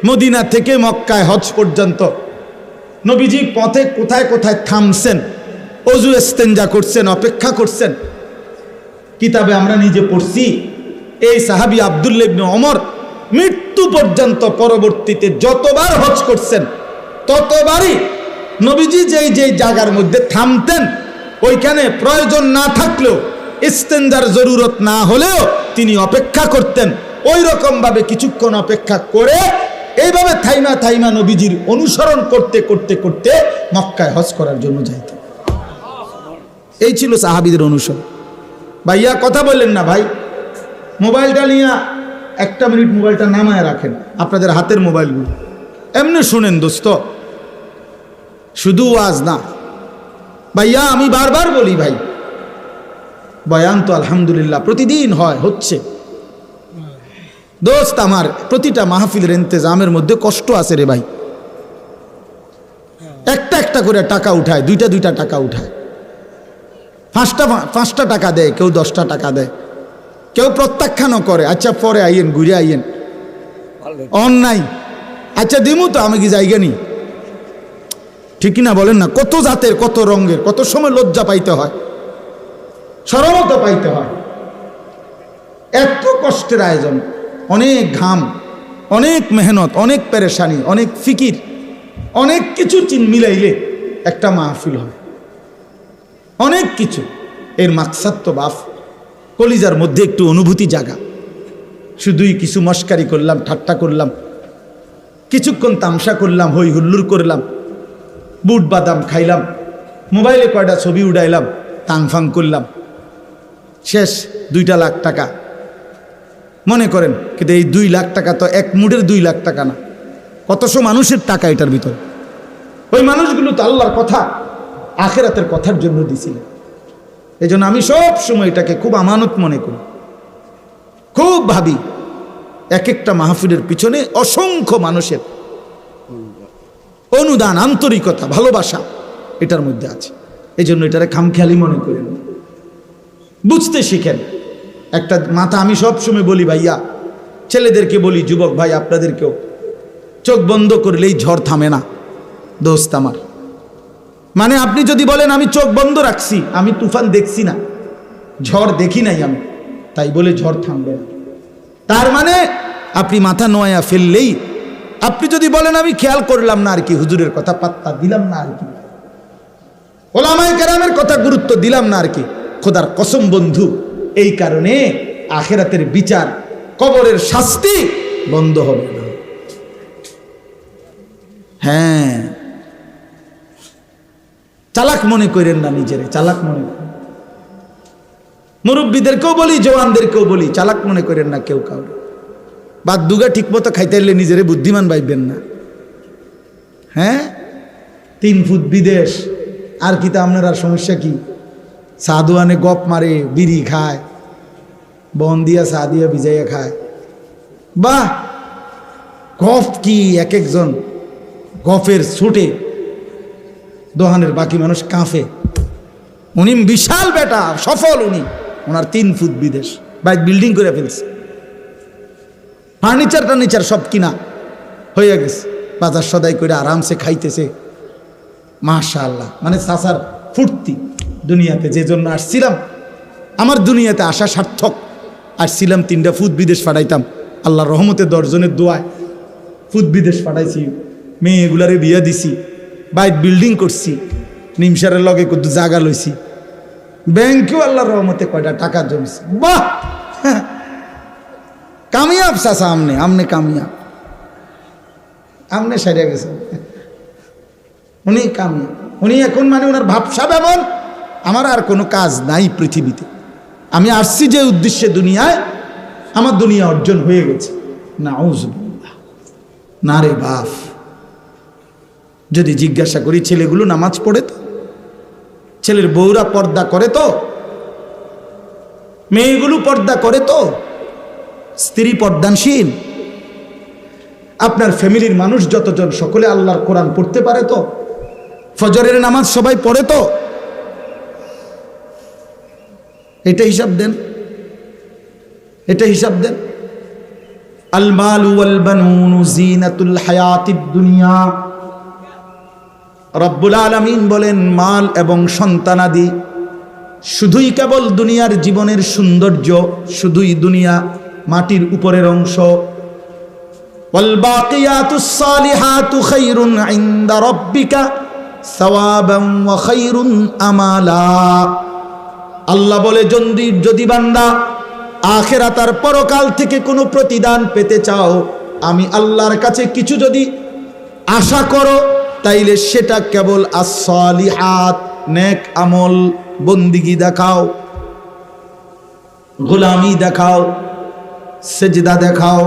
S1: মদিনা থেকে মক্কায় হজ পর্যন্ত। নবীজি পথে কোথায় কোথায় থামছেন, অজু ইস্তেঞ্জা করছেন, অপেক্ষা করছেন। কিতাবে আমরা নিজে পড়ছি, এই সাহাবী আব্দুল্লাহ ইবনে ওমর মৃত্যু পর্যন্ত পরবর্তীতে যতবার হজ করছেন ততবারই নবীজি যেই যেই জায়গার মধ্যে থামতেন, ওইখানে প্রয়োজন না থাকলেও, ইস্তেঞ্জার জরুরত না হলেও তিনি অপেক্ষা করতেন। ওই রকম ভাবে কিছুক্ষণ অপেক্ষা করে এইভাবে থাইমা থাইমা নবীজির অনুসরণ করতে করতে করতে মক্কায় হজ করার জন্য যাইত। এই ছিল সাহাবীদের অনুসরণ। ভাইয়া কথা বললেন না ভাই, মোবাইলটা নিয়ে 1 মিনিট মোবাইলটা নামায় রাখেন, আপনাদের হাতের মোবাইলগুলো এমনি শুনেন দোস্ত, শুধু ওয়াজ না। ভাইয়া আমি বারবার বলি ভাই, বয়ান তো আলহামদুলিল্লাহ প্রতিদিন হচ্ছে। দোস্ত আমার, প্রতিটা মাহফিলের ইন্তেজামের মধ্যে কষ্ট আছে রে ভাই। একটা একটা করে টাকা উঠায়, দুইটা টাকা উঠায়, 5টা টাকা দেয়, কেউ 10টা টাকা দেয়, কেউ প্রত্যাখ্যানও করে, আচ্ছা পরে আইয়েন, ঘুরে আইয়েন, অন্যায়, আচ্ছা দিমু তো, আমি কি জায়গা নি, ঠিক না বলেন না? কত জাতের, কত রঙের, কত সময় লজ্জা পাইতে হয়, শরমতা পাইতে হয়। এত কষ্টের আয়োজন, অনেক ঘাম, অনেক মেহনত, অনেক পেরেশানি, অনেক ফিকির, অনেক কিছু মিলাইলে একটা মাহফিল হয়, অনেক কিছু। এর মাকসাদ তো বাপ কলিজার মধ্যে একটু অনুভূতি জাগা। শুধুই কিছু মস্কারি করলাম, ঠাট্টা করলাম, কিছুক্ষণ তামসা করলাম, হই হুল্লুর করলাম, বুট বাদাম খাইলাম, মোবাইলে কয়টা ছবি উড়াইলাম, তাংফাং করলাম, শেষ 2 লাখ টাকা মনে করেন। কিন্তু এই 2 লাখ টাকা তো এক মুঠের 2 লাখ টাকা না, কতশো মানুষের টাকা এটার ভিতর। ওই মানুষগুলো তো আল্লাহর কথা, আখিরাতের কথার জন্য দিছিলেন। এই জন্য আমি সব সময় এটাকে খুব আমানত মনে করি, খুব ভাবি। এক একটা মাহফিলের পিছনে অসংখ্য মানুষের অনুদান, আন্তরিকতা, ভালোবাসা এটার মধ্যে আছে। এই জন্য এটারে খামখেয়ালি মনে করেন, বুঝতে শিখেন। একটা মাথা আমি সব সময় বলি ভাইয়া, ছেলেদেরকে বলি, যুবক ভাই আপনাদেরকেও, চোখ বন্ধ করলেই ঝড় থামে না দোস্ত আমার। মানে আপনি যদি বলেন আমি চোখ বন্ধ রাখছি, আমি তুফান দেখছি না, ঝড় দেখি নাই আমি, তাই বলে ঝড় থামবে না। তার মানে আপনি মাথা নোয়া ফেললেই, আপনি যদি বলেন আমি খেয়াল করলাম না আর কি, হুজুরের কথা পাত্তা দিলাম না আর কি, ওলামায়ে কেরামের কথা গুরুত্ব দিলাম না আর কি, খোদার কসম বন্ধু, এই কারণে আখিরাতের বিচার, কবরের শাস্তি বন্ধ হবে না। হ্যাঁ, চালাক মনে করেন না নিজেরে, চালাক মনে করেন। মুরব্বীদেরকেও বলি, জওয়ানদেরকেও বলি, চালাক মনে করেন না কেউ কাউরে। বাদ দুগা ঠিক মতো খাইতে এলে নিজেরে বুদ্ধিমান ভাববেন না। হ্যাঁ, 3 ফুট বিদেশ, আর কি তা আপনার আর সমস্যা কি? সাদুয়ানে গপ মারে, বিড়ি খায়, বন দিয়া চা দিয়া ভিজাইয়া খায়। বাহ, গফ কি এক একজন গফের ছুটে, দোহানের বাকি মানুষ কাঁফে। উনি বিশাল বেটা, সফল উনি, ওনার 3 ফুট বিদেশ, বাইক বিল্ডিং করে ফেলছে, ফার্নিচার সব কিনা হয়ে গেছে, বাজার সদাই করে আরামসে খাইতেছে। মাশাআল্লাহ, মানে চাচার ফুর্তি। দুনিয়াতে যে জন্য আসছিলাম, আমার দুনিয়াতে আসা সার্থক। আসছিলাম 3টা ফুট বিদেশ পাঠাইতাম, আল্লাহর রহমতে 10 জনের দোয়ায় ফুট বিদেশ পাঠাইছি, মেয়েগুলারে বিয়া দিছি, বাইক বিল্ডিং করছি, নিমসারের লগে কত জায়গা লইছি, ব্যাংকেও আল্লাহর রহমতে কয়টা টাকা জমছে। বাহ, কামিয়াব চাচা, আমনে কামিয়াব, আমনে সারিয়া গেছে, উনি কামিয়াব। উনি এখন মানে ওনার ভাবসাব এমন, আমার আর কোনো কাজ নাই পৃথিবীতে, আমি আসছি যে উদ্দেশ্যে দুনিয়ায়, আমার দুনিয়া অর্জন হয়ে গেছে। নাউজুবিল্লাহ, না রে বাপ। যদি জিজ্ঞাসা করি, ছেলেগুলো নামাজ পড়ে তো? ছেলের বউরা পর্দা করে তো? মেয়েগুলো পর্দা করে তো? স্ত্রী পর্দানশীল? আপনার ফ্যামিলির মানুষ যতজন, সকলে আল্লাহর কোরআন পড়তে পারে তো? ফজরের নামাজ সবাই পড়ে তো? এটা হিসাব দেন, এটা হিসাব দেন। আল মালু ওয়াল বানুন জিনাতুল হায়াতিদ দুনিয়া। রব্বুল আলামিন বলেন, মাল এবং সন্তানাদি শুধুই কেবল দুনিয়ার জীবনের সৌন্দর্য, শুধুই দুনিয়া মাটির উপরের অংশ। ওয়াল বাকিয়াতুস সালিহাতু খায়রুন ইনদা রাব্বিকা সাওয়াবান ওয়া খায়রুন আমালা। আল্লাহ বলে, যদি বান্দা আখিরাত আর পরকাল থেকে কোনো প্রতিদান পেতে চাও, আমি আল্লাহর কাছে কিছু যদি আশা করো তাইলে সেটা কেবল as-salihat, নেক আমল, বন্দিগি দেখাও, গোলামি দেখাও, সেজদা দেখাও,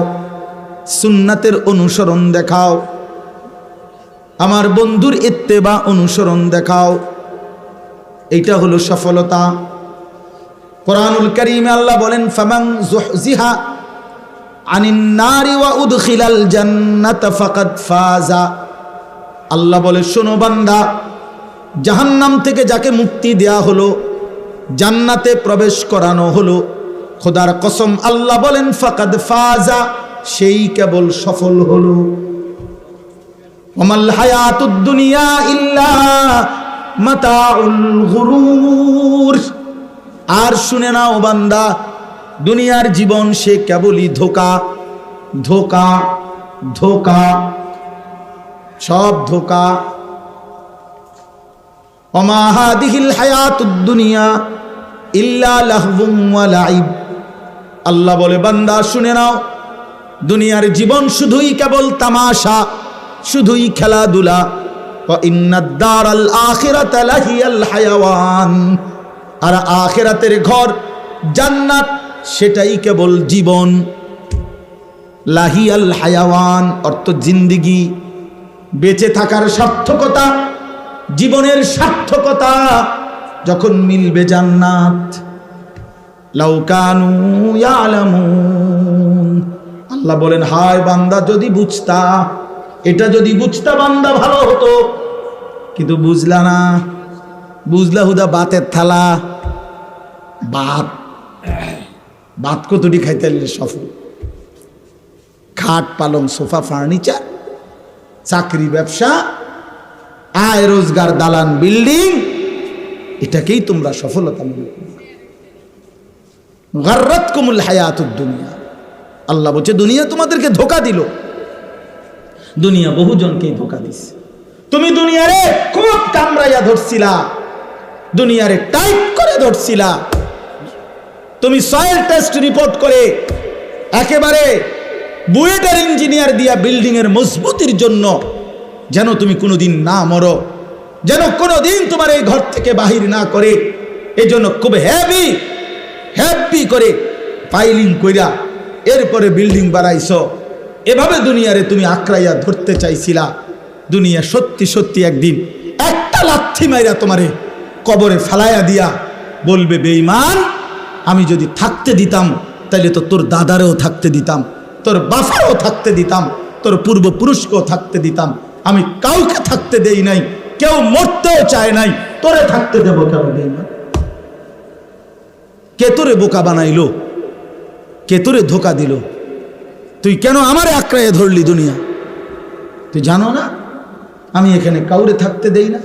S1: সুন্নাতের অনুসরণ দেখাও, আমার বন্ধুর ইত্তেবা অনুসরণ দেখাও। এইটা হলো সফলতা। কোরআনুল কারীমে আল্লাহ বলেন ফামান যুহজিহা আনিন নারি ওয়া উদখিলাল জান্নাতা ফাকাদ ফাজা। আল্লাহ বলে শোনো বান্দা, জাহান্নাম থেকে যাকে মুক্তি দেয়া হলো, জান্নাতে প্রবেশ করানো হলো, খোদার কসম আল্লাহ বলেন ফাকাদ ফাজা, সেই কেবল সফল হলো। ওমাল হায়াতুদ দুনিয়া ইল্লা মাতাউল গুরুর। আর শুনে নাও বান্দা, দুনিয়ার জীবন সে কেবলই ধোঁকা, ধোঁকা, ধোঁকা, সব ধোঁকা। ওমা হাদিহিল হায়াতুদ দুনিয়া ইল্লা লাহবুম ওয়া লাইব। আল্লাহ বলে বান্দা শুনে নাও, দুনিয়ার জীবন শুধুই কেবল তামাশা, শুধুই খেলাধুলা। ওয়া ইন্নাদ দারাল আখিরাতা লাহিয়াল হায়াওয়ান। আর আখিরাতের ঘর জান্নাত সেটাই কেবল জীবন। লাহিয়াল হায়াওয়ান অর্থ জিন্দেগি, বেঁচে থাকার সার্থকতা, জীবনের সার্থকতা যখন মিলবে জান্নাত। লাউ কানু ইয়ালামুন। আল্লাহ বলেন হায় বান্দা যদি বুঝতা, এটা যদি বুঝতা বান্দা ভালো হতো, কিন্তু বুঝলা না। বুঝলা হুদা বাতের থালা, ভাত, ভাত কতটি খাইতে সফল, খাট পালং সোফা ফার্নিচার, চাকরি ব্যবসা, আয় রোজগার, দালান বিল্ডিং, এটাকেই তোমরা সফলতা মনে করো। গাররাতকুমুল হায়াতুদ দুনিয়া। আল্লাহ বলছে দুনিয়া তোমাদেরকে ধোঁকা দিল। দুনিয়া বহুজনকেই ধোঁকা দিছে। তুমি দুনিয়ারে খুব কামড়াইয়া ধরছিলা, দুনিয়ারে টাইট করে ধরছিলা। তুমি সয়েল টেস্ট রিপোর্ট করে একেবারে বুয়েটের ইঞ্জিনিয়ার দিয়া বিল্ডিং এর মজবুতির জন্য যেন তুমি কোনোদিন না মরো, যেন কোনোদিন তোমার এই ঘর থেকে বাহির না করে, এই জন্য খুব হেভি হেভি করে ফাইলিং কইরা এরপরে বিল্ডিং বানাইছো। এভাবে দুনিয়ারে তুমি আঁকড়াইয়া ধরতে চাইছিলা। দুনিয়া সত্যি সত্যি একদিন একটা লাথি মাইরা তোমারে কবরে ফালাইয়া দিয়া বলবে বেঈমান, আমি যদি থাকতে দিতাম তাহলে তো তোর দাদারেও থাকতে দিতাম, তোর বাফারও থাকতে দিতাম, তোর পূর্বপুরুষকেও থাকতে দিতাম। আমি কাউকে থাকতে দেই নাই, কেউ মরতেও চায় নাই, তোরে থাকতে দেবো কেন বেঈমান? কে তোরে বোকা বানাইলো? কে তোরে ধোকা দিল? তুই কেন আমারে আঁকড়াইয়া ধরলি? দুনিয়া তুই জানো না আমি এখানে কাউরে থাকতে দেই না?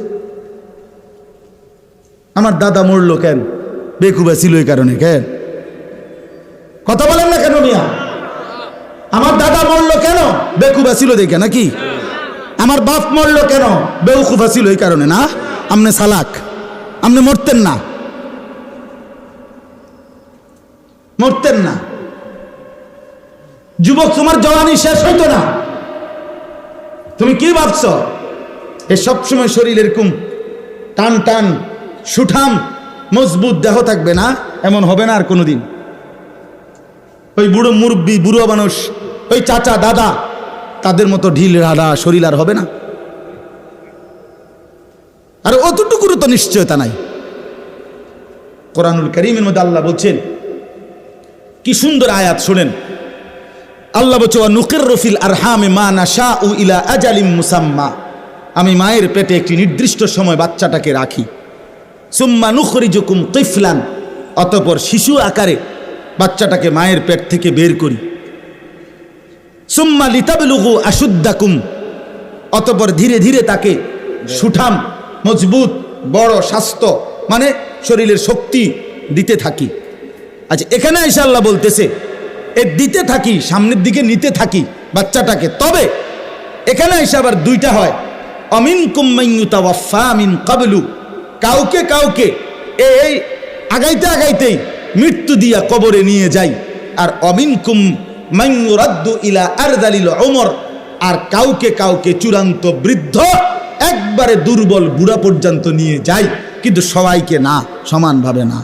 S1: আমার দাদা মরলো কেন? বেকুবা ছিল এই কারণে। কেন কথা বলেন না কেন মিয়া? আমার দাদা মরলো কেন? বেকুবা ছিল দেখে নাকি? আমার বাপ মরলো কেন? বেউকুফা ছিল এই কারণে না? আমনে সালাক, আমনে মরতেন না, মরতেন না। যুবক তোমার জওয়ানি শেষ হইতো না। তুমি কি ভাবছ এ সবসময় শরীর এরকম টান টান সুঠাম মজবুত দেহ থাকবে না? এমন হবে না আর কোনোদিন। ওই বুড়ো মুরব্বী, বুড়ো মানুষ, ওই চাচা দাদা, তাদের মতো ঢিল রাডা শরীর আর হবে না। আর অতটুকুরও তো নিশ্চয়তা নাই। কোরআনুল কারীমের মধ্যে আল্লাহ বলছেন, কি সুন্দর আয়াত শুনেন। আল্লাহ বলছে ওয়া নুকিররু ফিল আরহামি মা নাশাউ ইলা আজালিম মুসাম্মা। আমি মায়ের পেটে একটি নির্দিষ্ট সময় বাচ্চাটাকে রাখি। সুম্মা নুখরিজুকুম তিফলান। অতঃপর শিশু আকারে বাচ্চাটাকে মায়ের পেট থেকে বের করি। সুম্মা লিতাবলুগু আশুদ্দাকুম। অতঃপর ধীরে ধীরে তাকে সুঠাম মজবুত বড় স্বাস্থ্য মানে শরীরের শক্তি দিতে থাকি। আচ্ছা এখানে এসে আল্লাহ বলতেছে এ দিতে থাকি, সামনের দিকে নিতে থাকি বাচ্চাটাকে। তবে এখানে এসে আবার দুইটা হয়, অমিনকুম মান ইউতাওয়াফা মিন ক্বাবলু। কাউকে কাউকে এই আগাইতে আগাইতেই মৃত্যু দিয়া কবরে নিয়ে যাই। আর অমিনকুম মান ইউরাদ্দু ইলা আরযালিল উমর, আর কাউকে কাউকে চূড়ান্ত বৃদ্ধ একবারে দুর্বল বুড়া পর্যন্ত নিয়ে যায়, কিন্তু সবাইকে না, সমানভাবে না।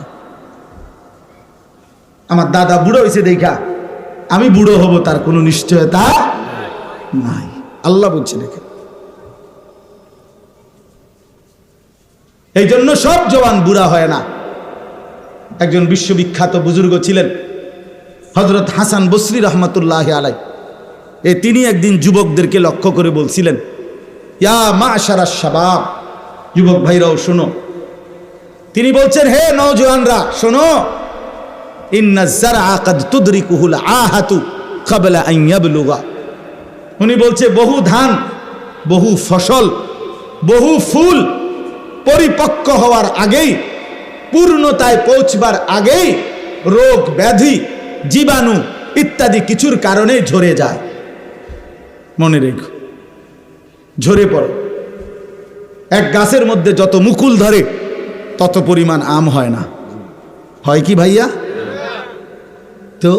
S1: আমার দাদা বুড়ো হয়েছে দেখা আমি বুড়ো হব তার কোনো নিশ্চয়তা নাই। আল্লাহ বলছে দেখে, এই জন্য সব জওয়ান বুড়া হয় না। একজন বিশ্ববিখ্যাত বুজুর্গ ছিলেন হযরত হাসান বসরি রহমতুল্লাহ আলাইহি। তিনি একদিন যুবকদেরকে লক্ষ্য করে বলছিলেন, ইয়া মাশারাশ শাবাব, যুবক ভাইরাও শোনো। তিনি বলছেন, হে নওজওয়ানরা শোনো, ইন্নাজ যারআ ক্বাদ তুদরিকুহুল আহাতু ক্বাবলা আন ইয়াবলুগা। উনি বলছে বহু ধান, বহু ফসল, বহু ফুল পরিপক্ক হওয়ার আগেই, পূর্ণতায় পৌঁছবার আগেই রোগ ব্যাধি জীবাণু ইত্যাদি কিছুর কারণে ঝরে যায়। মনে রেখো, ঝরে পড়ে। এক গাছের মধ্যে যত মুকুল ধরে তত পরিমাণ আম হয় না, হয় কি ভাইয়া? তো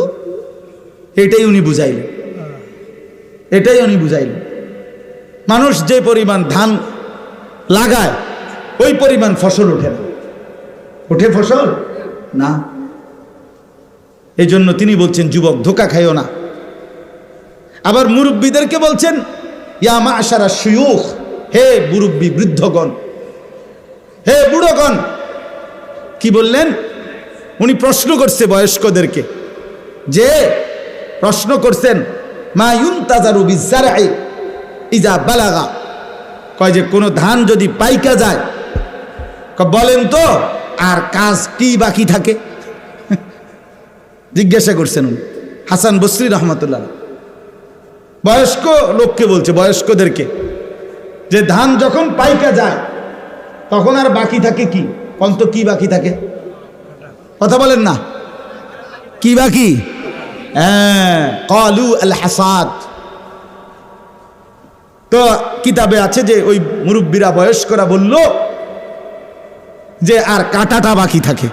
S1: এটাই উনি বুঝাইলেন, এটাই উনি বুঝাইলেন। মানুষ যে পরিমাণ ধান লাগায় ওই পরিমাণ ফসল ওঠে না, ওঠে ফসল না। এই জন্য তিনি বলছেন, যুবক ধোঁকা খাইও না। আবার মুরব্বীদেরকে বলছেন, ইয়া মাশারাশ শুয়ুখ, হে মুরব্বী বৃদ্ধগণ, হে বুড়োগণ। কি বললেন? উনি প্রশ্ন করছে বয়স্কদেরকে, যে প্রশ্ন করছেন, মা ইউনতাজারু বিজ্জারঈ ইজা বালাগা, কয় যে কোন ধান যদি পাইকা যায়, বলেন তো আর কাজ কি বাকি থাকে? জিজ্ঞাসা করছেন উনি হাসান বসরি রহমতুল্লাহ। বয়স্ক লোককে বলছে, বয়স্কদেরকে, যে ধান যখন পাইকা যায় তখন আর বাকি থাকে কি? অন্ত কি বাকি থাকে? কথা বলেন না, কি বাকি? ক্বালু আল হাসাদ। তো কিতাবে আছে যে ওই মুরব্বীরা বয়স্করা বলল যে আর কাটাটা বাকি থাকে।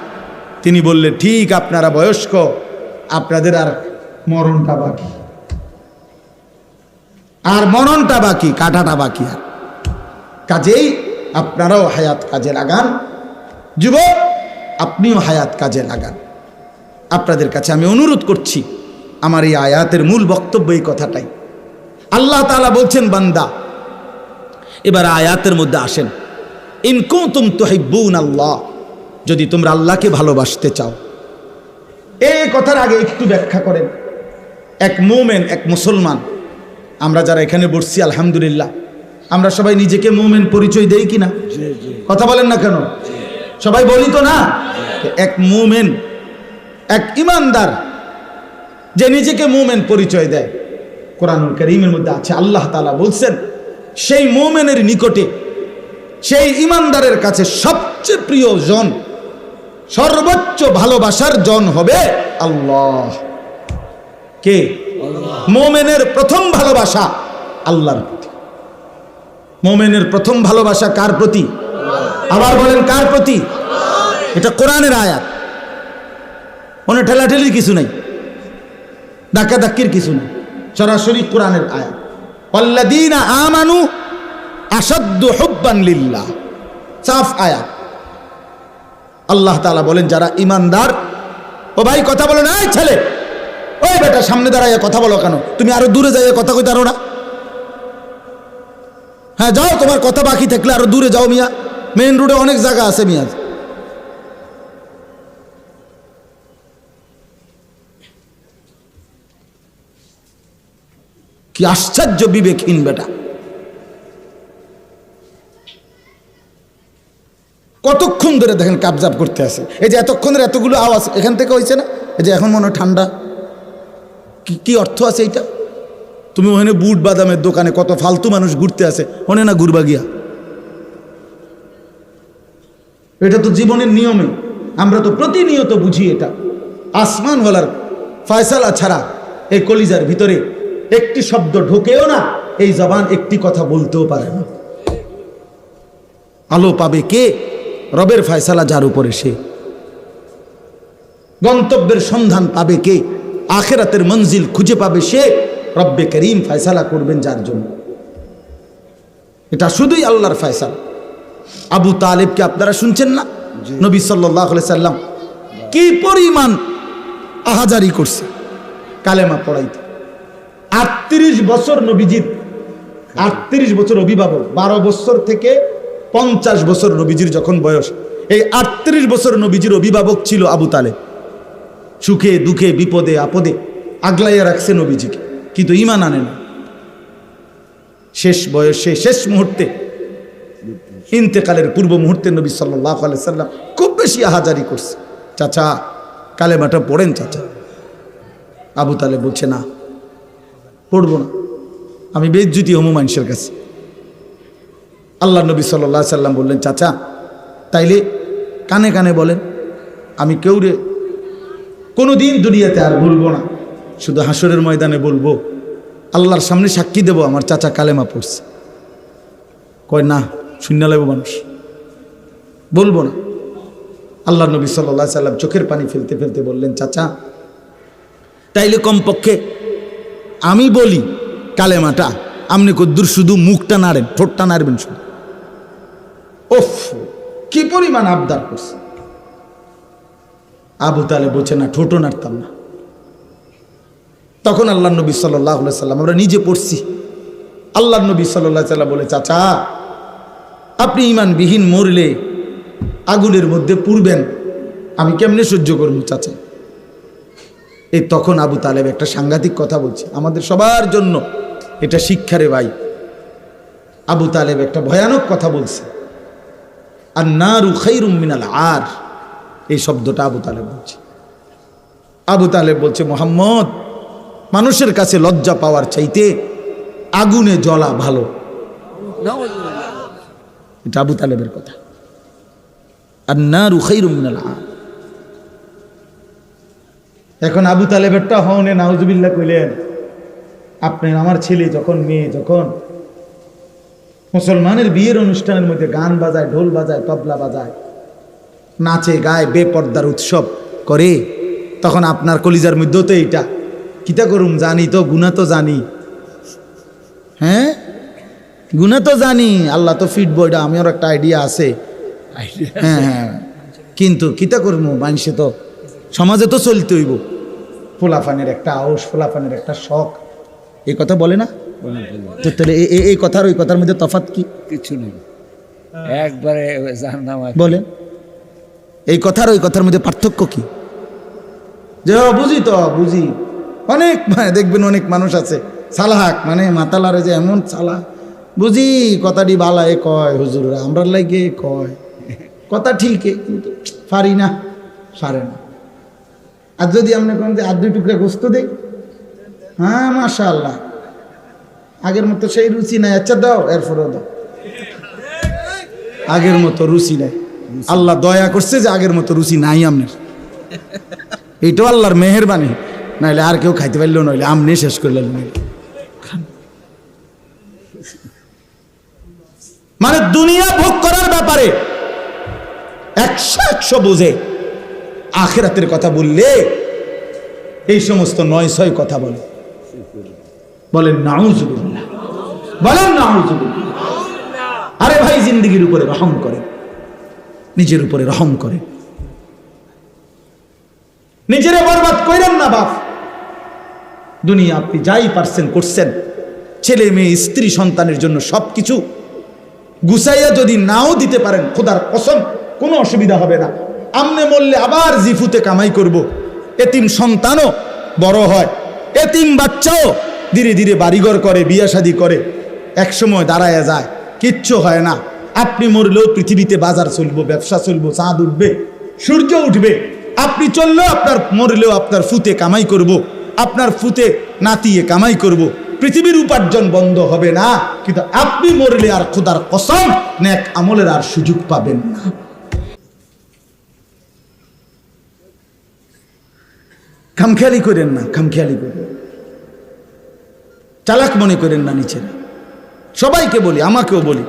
S1: তিনি বললেন, ঠিক, আপনারা বয়স্ক, আপনাদের আর মরণটা বাকি, আর মরণটা বাকি, কাটাটা বাকি। আর কাজেই আপনারাও হায়াত কাজে লাগান। যুবক, আপনিও হায়াত কাজে লাগান। আপনাদের কাছে আমি অনুরোধ করছি, আমার এই আয়াতের মূল বক্তব্য এই কথাটাই। আল্লাহ তাআলা বলছেন, বান্দা এবার আয়াতের মধ্যে আসেন, ইন কুনতুম তুহিব্বুনাল্লাহ, যদি তোমরা আল্লাহকে ভালোবাসতে চাও। এই কথার আগে একটু ব্যাখ্যা করেন। এক মুমিন, এক মুসলমান, আমরা যারা এখানে বসছি আলহামদুলিল্লাহ, আমরা সবাই নিজেকে মুমিন পরিচয় দেই কিনা? কথা বলেন না কেন? সবাই বলি তো না? এক মুমিন, এক ইমানদার যে নিজেকে মুমিন পরিচয় দেয়, কোরআনুল কারীমের মধ্যে আছে, আল্লাহ তাআলা বলছেন, সেই মুমিনের নিকটে, সেই ইমানদারের কাছে সবচেয়ে প্রিয় জন, সর্বোচ্চ ভালোবাসার জন হবে আল্লাহ। কে? মুমিনের প্রথম ভালোবাসা আল্লাহর প্রতি। মুমিনের প্রথম ভালোবাসা কার প্রতি? আবার বলেন, কার প্রতি? এটা কোরআনের আয়াত, কোনো ঠেলাঠেলির কিছু নাই, ধাক্কাধাক্কির কিছু নাই, সরাসরি কোরআনের আয়াত। ওয়াল্লাযীনা আমানু আশাদ্দু হুব্বান লিল্লাহ, সাফ আয়াত। আল্লাহ তাআলা বলেন, যারা ইমানদার, ও ভাই কথা বলো না, এই ছেলে, ওই বেটা সামনে দাঁড়াইয়া কথা বলো কেন? তুমি আরো দূরে যাইয়া কথা কইতে পারো না? হ্যাঁ যাও, তোমার কথা বাকি থাকলে আরো দূরে যাও মিয়া, মেইন রোডে অনেক জায়গা আছে মিয়া। কি আশ্চর্য বিবেকহীন বেটা! কতক্ষণ ধরে দেখেন কাবজাব করতে আছে। এই যে এতক্ষণ ধরে এতগুলো আওয়াজ এখান থেকে হয়েছে না, এই যে এখন মনে হয় ঠান্ডা। কি অর্থ আছে এইটা? তুমি ওখানে বুট বাদামের দোকানে কত ফালতু মানুষ ঘুরতে আছে, ওনে না ঘুরবা গিয়া? এটা তো জীবনের নিয়মে, আমরা তো প্রতিনিয়ত বুঝি এটা। আসমানওয়ালার ফয়সালা ছাড়া এই কলিজার ভিতরে একটি শব্দ ঢোকেও না, এই জবান একটি কথা বলতেও পারে না। আলো পাবে কে? রবের ফয়সালা যার উপরে, সে। গন্তব্যের সন্ধান পাবে কে? আখিরাতের মঞ্জিল খুঁজে পাবে সে, রব্বে করিম ফয়সালা করবেন যার জন্য। এটা শুধুই আল্লাহর ফয়সালা। আবু তালেবকে আপনারা শুনছেন না? নবী সাল্লাল্লাহু আলাইহি সাল্লাম কি পরিমাণ আহাজারি করছে কালেমা পড়াইতে। 38 বছর নবীজির, 38 বছর অভিভাবক, 12 বছর থেকে 50 বছর নবীজির যখন বয়স, এই 38 বছর নবীজির অভিভাবক ছিল আবু তালেব। সুখে দুঃখে বিপদে আপদে আগলাইয়া রাখছে নবীজিকে, কিন্তু ঈমান আনে না। শেষ বয়সে শেষ মুহূর্তে, ইন্তেকালের পূর্ব মুহূর্তে নবী সাল্লাল্লাহু আলাইহি সাল্লাম খুব বেশি আহাজারি করছে, চাচা কালেমাটা পড়েন চাচা। আবু তালেব বলছে না, পড়বো না, আমি বেইজ্জতি হমু মানুষের কাছে। আল্লাহ নবী সাল্লাল্লাহু আলাইহি সাল্লাম বললেন, চাচা তাইলে কানে কানে বলেন, আমি কেউরে কোনোদিন দুনিয়াতে আর বলবো না, শুধু হাসরের ময়দানে বলবো, আল্লাহর সামনে সাক্ষী দেব আমার চাচা কালেমা পড়ছে। কয় না, শূন্য লাগবে মানুষ, বলবো না। আল্লাহ নবী সাল্লাল্লাহু আলাইহি সাল্লাম চোখের পানি ফেলতে ফেলতে বললেন, চাচা তাইলে কমপক্ষে আমি বলি কালেমাটা, আপনি কদ্দুর শুধু মুখটা নাড়েন, ঠোঁটটা নাড়বেন শুধু। ওফ, কি পরিমাণ আবদার করছে। আবু তালেব বলছে না, ঠোঁটও নাড়তাম না। তখন আল্লাহ নবী সাল্লাল্লাহু আলাইহি সাল্লাম, আমরা নিজে পড়ছি, আল্লাহ নবী সাল্লাল্লাহু আলাইহি সাল্লাম বলে, চাচা আপনি ঈমানবিহীন মরলে আগুনের মধ্যে পুড়বেন, আমি কেমনে সহ্য করবো চাচা। এই তখন আবু তালেব একটা সাংঘাতিক কথা বলছে, আমাদের সবার জন্য এটা শিক্ষারে ভাই। আবু তালেব একটা ভয়ানক কথা বলছে, আন-নারু খায়রুম মিনাল আর, এই শব্দটা আবু তালেব বলছে। আবু তালেব বলছে, মুহাম্মদ, মানুষের কাছে লজ্জা পাওয়ার চাইতে আগুনে জ্বলা ভালো। এটা আবু তালেবের কথা। আন-নারু খায়রুম মিনাল আর। এখন আবু তালেবেরটা হওনে নাউজুবিল্লাহ কইলেন, আপনি আমার ছেলে যখন, মেয়ে যখন মুসলমানের বিয়ের অনুষ্ঠানের মধ্যে গান বাজায়, ঢোল বাজায়, তবলা বাজায়, নাচে গায়, বেপর্দার উৎসব করে, তখন আপনার কলিজার মধ্যেও তো এইটা কিতা করুম, জানি তো গুনাহ তো জানি, হ্যাঁ গুনাহ তো জানি, আল্লাহ তো ফিটবো, এটা আমার একটা আইডিয়া আছে, হ্যাঁ হ্যাঁ, কিন্তু কিতা করবো, মানুষে তো সমাজে তো চলতে হইব, ফোলাফানের একটা আউস, ফোলাফানের একটা শখ, এই কথা বলে না? তাহলে এই কথার ওই কথার মধ্যে তফাৎ কি?
S2: কিছু নেই, একবারে
S1: বলেন, এই কথার ওই কথার মধ্যে পার্থক্য কি? যে বুঝি তো বুঝি, অনেক দেখবেন অনেক মানুষ আছে সালাহাক, মানে মাতালারে যে এমন সালাহ, বুঝি কথাটি বালায় কয়, হুজুররা আমরা লাগে কয় কথা ঠিকই, কিন্তু পারি না, পারে না। আর যদি আপনি কোন আর 2 টুকরা গোস্ত দেই, হ্যাঁ মাশাআল্লাহ, আগের মতো সেই রুচি নাই, আচ্ছা দাও, এরপরও দাও, আগের মতো রুচি নাই। আল্লাহ দয়া করছে যে আগের মতো রুচি নাই আপনার, এইটাও আল্লাহর মেহেরবানি, নাইলে আর কেউ খাইতে পারলেও নইলে আমনে শেষ করলেন। মানে দুনিয়া ভোগ করার ব্যাপারে 100 বুঝে, আখিরাতের কথা বললে এই সমস্ত 9-6 কথা বলে। বলেন নাউজুবিল্লাহ, বলেন নাউজুবিল্লাহ। আরে ভাই, জিন্দেগির উপরে রহম করে, নিজের উপরে রহম করে, নিজেরে বরবাদ করেন না বাপ। দুনিয়া আপনি যাই পারছেন করছেন, ছেলে মেয়ে স্ত্রী সন্তানের জন্য সবকিছু গুছাইয়া যদি নাও দিতে পারেন, খোদার কসম কোনো অসুবিধা হবে না। আমনে মরলে আবার জিফুতে কামাই করব, এতিম সন্তানও বড় হয়, এতিম বাচ্চাও ধীরে ধীরে বাড়িঘর করে, বিয়া শাদী করে, একসময় দাঁড়ায় যায়, কিচ্ছু হয় না। আপনি মরলেও পৃথিবীতে বাজার চলবো, ব্যবসা চলবো, চাঁদ উঠবে, সূর্য উঠবে। আপনি চললেও আপনার, মরলেও আপনার ফুতে কামাই করব, আপনার ফুতে নাতিয়ে কামাই করব, পৃথিবীর উপার্জন বন্ধ হবে না। কিন্তু আপনি মরলে আর খোদার কসম নেক আমলের আর সুযোগ পাবেন না। খামখেয়ালি করেন না, খামখেয়ালি করেন, চালাক মনে করেন না নিচেরা। সবাইকে বলি, আমাকেও বলি,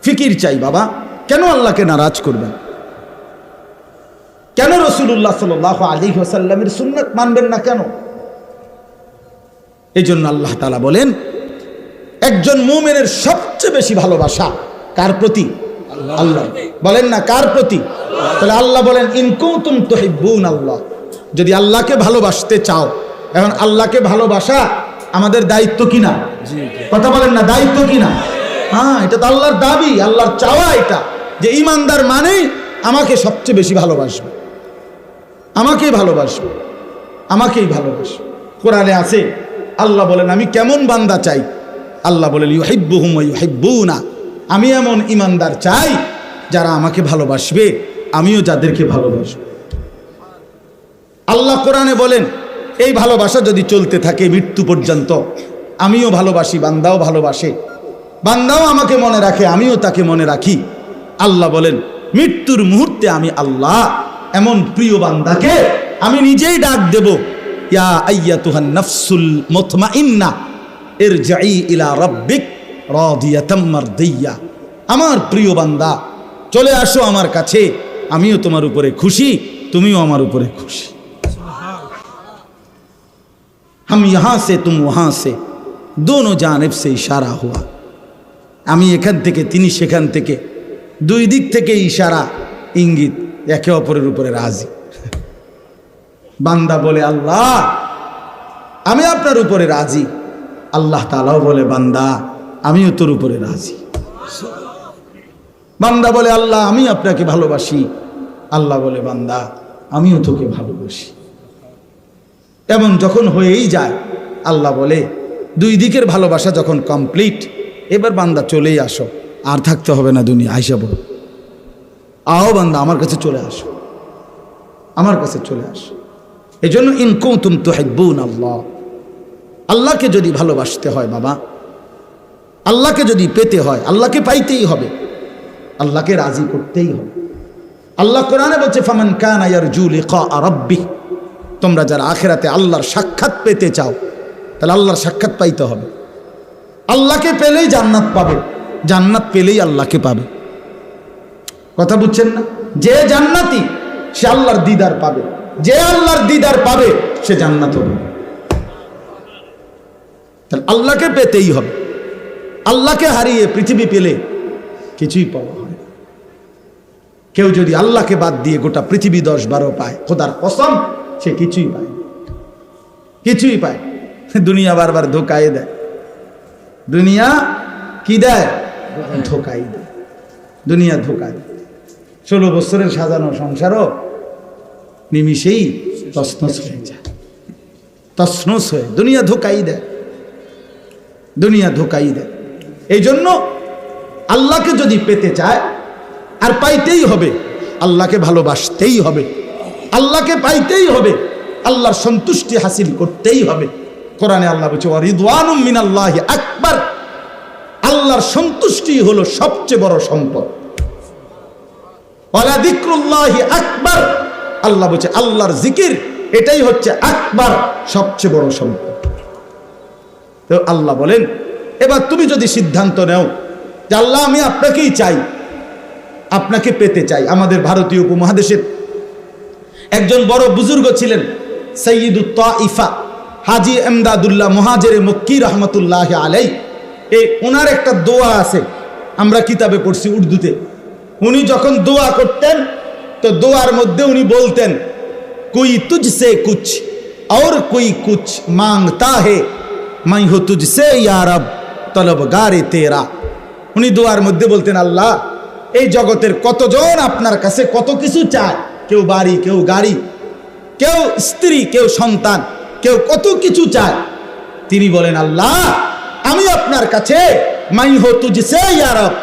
S1: ফিকির চাই বাবা, কেন আল্লাহকে নারাজ করবেন? কেন রাসূলুল্লাহ সাল্লাল্লাহু আলাইহি ওয়াসাল্লামের সুন্নাত মানবেন না কেন? এই জন্য আল্লাহ তাআলা বলেন একজন মুমিনের সবচেয়ে বেশি ভালোবাসা কার প্রতি? আল্লাহ। বলেন না কার প্রতি? তাহলে আল্লাহ বলেন ইন কুনতুম তুহিব্বুনাল্লাহ, যদি আল্লাহকে ভালোবাসতে চাও। এখন আল্লাহকে ভালোবাসা আমাদের দায়িত্ব কিনা? কথা বলেন না, দায়িত্ব কিনা? হ্যাঁ, এটা তো আল্লাহর দাবি, আল্লাহর চাওয়া এটা, যে ইমানদার মানেই আমাকে সবচেয়ে বেশি ভালোবাসবে, আমাকেই ভালোবাসবে, আমাকেই ভালোবাসবে। কোরআনে আছে আল্লাহ বলেন আমি কেমন বান্দা চাই? আল্লাহ বলেন ইউহিব্বুহুম ওয়া ইউহিব্বুনা, আমি এমন ইমানদার চাই যারা আমাকে ভালোবাসবে, আমিও যাদেরকে ভালোবাসব। আল্লাহ কোরআনে বলেন এই ভালোবাসা যদি চলতে থাকে মৃত্যু পর্যন্ত, আমিও ভালোবাসি, বান্দাও ভালোবাসে, বান্দাও আমাকে মনে রাখে, আমিও তাকে মনে রাখি। আল্লাহ বলেন মৃত্যুর মুহূর্তে আমি আল্লাহ এমন প্রিয় বান্দাকে আমি নিজেই ডাক দেব, ইয়া আইয়াতুহান নাফসুল মুতমাইন্না ইরজিই ইলা রাব্বিক রাদিয়াতাম মারদিয়া। আমার প্রিয় বান্দা চলে আসো আমার কাছে, আমিও তোমার উপরে খুশি, তুমিও আমার উপরে খুশি। हम यहाँ से तुम वहाँ से दोनों जानिब से इशारा हुआ। আমি এখান থেকে তিনি সেখান থেকে, দুই দিক থেকে ইশারা ইঙ্গিত, একে অপরের উপরে রাজি। বান্দা বলে আল্লাহ আমি আপনার উপরে রাজি, আল্লাহ তাআলাও বলে বান্দা আমিও তোর উপরে রাজি। বান্দা বলে আল্লাহ আমি আপনাকে ভালোবাসি, আল্লাহ বলে বান্দা আমিও তোকে ভালোবাসি। এমন যখন হয়েই যায় আল্লাহ বলে দুই দিকের ভালোবাসা যখন কমপ্লিট, এবার বান্দা চলেই আসো, আর থাকতে হবে না দুনিয়া, আইসা বলো আও বান্দা আমার কাছে চলে আসো, আমার কাছে চলে আসো। এই জন্য ইন কুনতুম তুহিব্বুনাল্লাহ, আল্লাহকে যদি ভালোবাসতে হয় বাবা, আল্লাহকে যদি পেতে হয়, আল্লাহকে পাইতেই হবে, আল্লাহকে রাজি করতেই হবে। আল্লাহ কোরআনে বলছে ফামান কানা ইয়ারজু লিকা রাব্বিহ, তোমরা যারা আখিরাতে আল্লাহর সাক্ষাৎ পেতে চাও তাহলে আল্লাহর সাক্ষাৎ পাইতে হবে। আল্লাহকে পেলেই জান্নাত পাবে, জান্নাত পেলেই আল্লাহকে পাবে। কথা বুঝছেন না? যে জান্নাতি সে আল্লাহর দিদার পাবে, যে আল্লাহর দিদার পাবে সে জান্নাত হবে। তাহলে আল্লাহকে পেতেই হবে। আল্লাহকে হারিয়ে পৃথিবী পেলে কিছুই পাওয়া হয়। কেউ যদি আল্লাহকে বাদ দিয়ে গোটা পৃথিবী 10-12 পায়, খোদার কসম সে কিছুই পায়, কিছুই পায়। দুনিয়া বারবার ধোকায় দেয়, দুনিয়া কি দেয়? ধোকাই দেয়, দুনিয়া ধোকায়। 16 বছরের সাজানো সংসারও নিমিষেই তছনছ হয়ে যায়, তছনছ হয়ে দুনিয়া ধোকাই দেয়, দুনিয়া ধোকাই দেয়। এই জন্য আল্লাহকে যদি পেতে চায় আর পাইতেই হবে, আল্লাহকে ভালোবাসতেই হবে, আল্লাহকে পাইতেই হবে, আল্লাহর সন্তুষ্টি হাসিল করতেই হবে। কোরআনে আল্লাহ বলছে ওয়া রিদওয়ানুম মিনাল্লাহি আকবার, আল্লাহর সন্তুষ্টি হলো সবচেয়ে বড় সম্পদ। ওয়ালা যিকরুল্লাহি আকবার, আল্লাহ বলছে আল্লাহর জিকির এটাই হচ্ছে আকবার, সবচেয়ে বড় সম্পদ। তো আল্লাহ বলেন এবার তুমি যদি সিদ্ধান্ত নেও যে আল্লাহ আমি আপনাকেই চাই, আপনাকে পেতে চাই। আমাদের ভারতীয় উপমহাদেশের একজন বড় বুজুর্গ ছিলেন সৈয়দুত তাইফা হাজী এমদাদুল্লাহ মুহাজিরে মক্কি রহমতুল্লাহ আলাই। এই ওনার একটা দোয়া আছে, আমরা কিতাবে পড়ছি উর্দুতে। উনি যখন দোয়া করতেন তো দোয়ার মধ্যে উনি বলতেন কোই তুঝসে কুছ और कोई कुछ मांगता है मैं हूँ तुझसे या रब तलबगारे तेरा। উনি দোয়ার মধ্যে বলতেন আল্লাহ এই জগতের কতজন আপনার কাছে কত কিছু চায়, কেউ বাড়ি, কেউ গাড়ি, কেউ স্ত্রী, কেউ সন্তান, কেউ কত কিছু চায়। তিনি বলেন আল্লাহ আমি আপনার কাছে মাই হো তুঝসে ইয়া রব,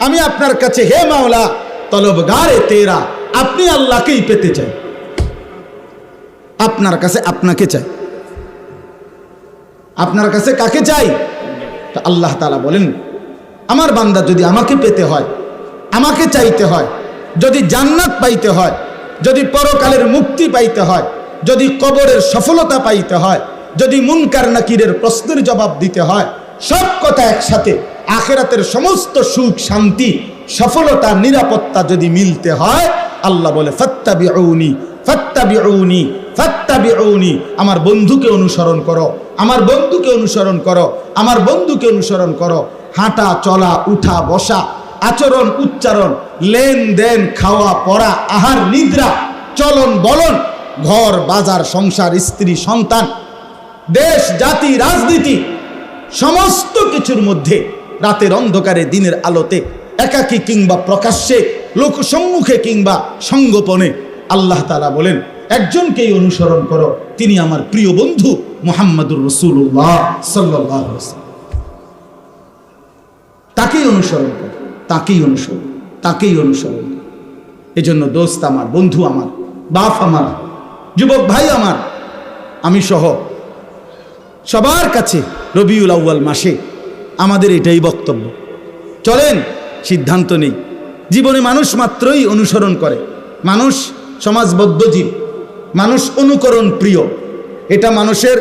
S1: আমি আপনার কাছে হে মাওলা তলবগারে তেরা, আপনি আল্লাহকেই পেতে চাই, আপনার কাছে আপনাকে চাই। আপনার কাছে কাকে চাই? তো আল্লাহ তাআলা বলেন আমার বান্দা যদি আমাকে পেতে হয়, আমাকে চাইতে হয়, যদি জান্নাত পাইতে হয়, যদি পরকালের মুক্তি পাইতে হয়, যদি কবরের সফলতা পাইতে হয়, যদি মুনকার নাকিরের প্রশ্নের জবাব দিতে হয়, সব কথা একসাথে আখিরাতের সমস্ত সুখ শান্তি সফলতা নিরাপত্তা যদি মিলতে হয়, আল্লাহ বলে ফাত্তাবিউনি ফাত্তাবিউনি ফাত্তাবিউনি, আমার বন্ধুকে অনুসরণ করো, আমার বন্ধুকে অনুসরণ করো, আমার বন্ধুকে অনুসরণ করো। হাঁটা চলা উঠা বসা আচরণ উচ্চারণ লেনদেন খাওয়া পড়া আহার নিদ্রা চলন বলন ঘর বাজার সংসার স্ত্রী সন্তান দেশ জাতি রাজনীতি সমস্ত কিছুর মধ্যে রাতের অন্ধকারে দিনের আলোতে একাকী কিংবা প্রকাশ্যে লোক সম্মুখে কিংবা সঙ্গোপনে আল্লাহ তাআলা বলেন একজনকেই অনুসরণ করো, তিনি আমার প্রিয় বন্ধু মুহাম্মদুর রাসূলুল্লাহ সাল্লাল্লাহু আলাইহি ওয়াসাল্লাম। তাকেই অনুসরণ করো, তাকেই অনুসরণ, তাকেই অনুসরণ। এজন্য দোস্ত আমার, বন্ধু আমার, বাপ আমার, যুবক ভাই আমার, আমি সহ সবার কাছে রবিউল আউয়াল মাসে আমাদের এটাই বক্তব্য। চলেন সিদ্ধান্ত নেই। জীবনে মানুষ মাত্রই অনুসরণ করে, মানুষ সমাজবদ্ধ জীব, মানুষ অনুকরণ প্রিয়, এটা মানুষের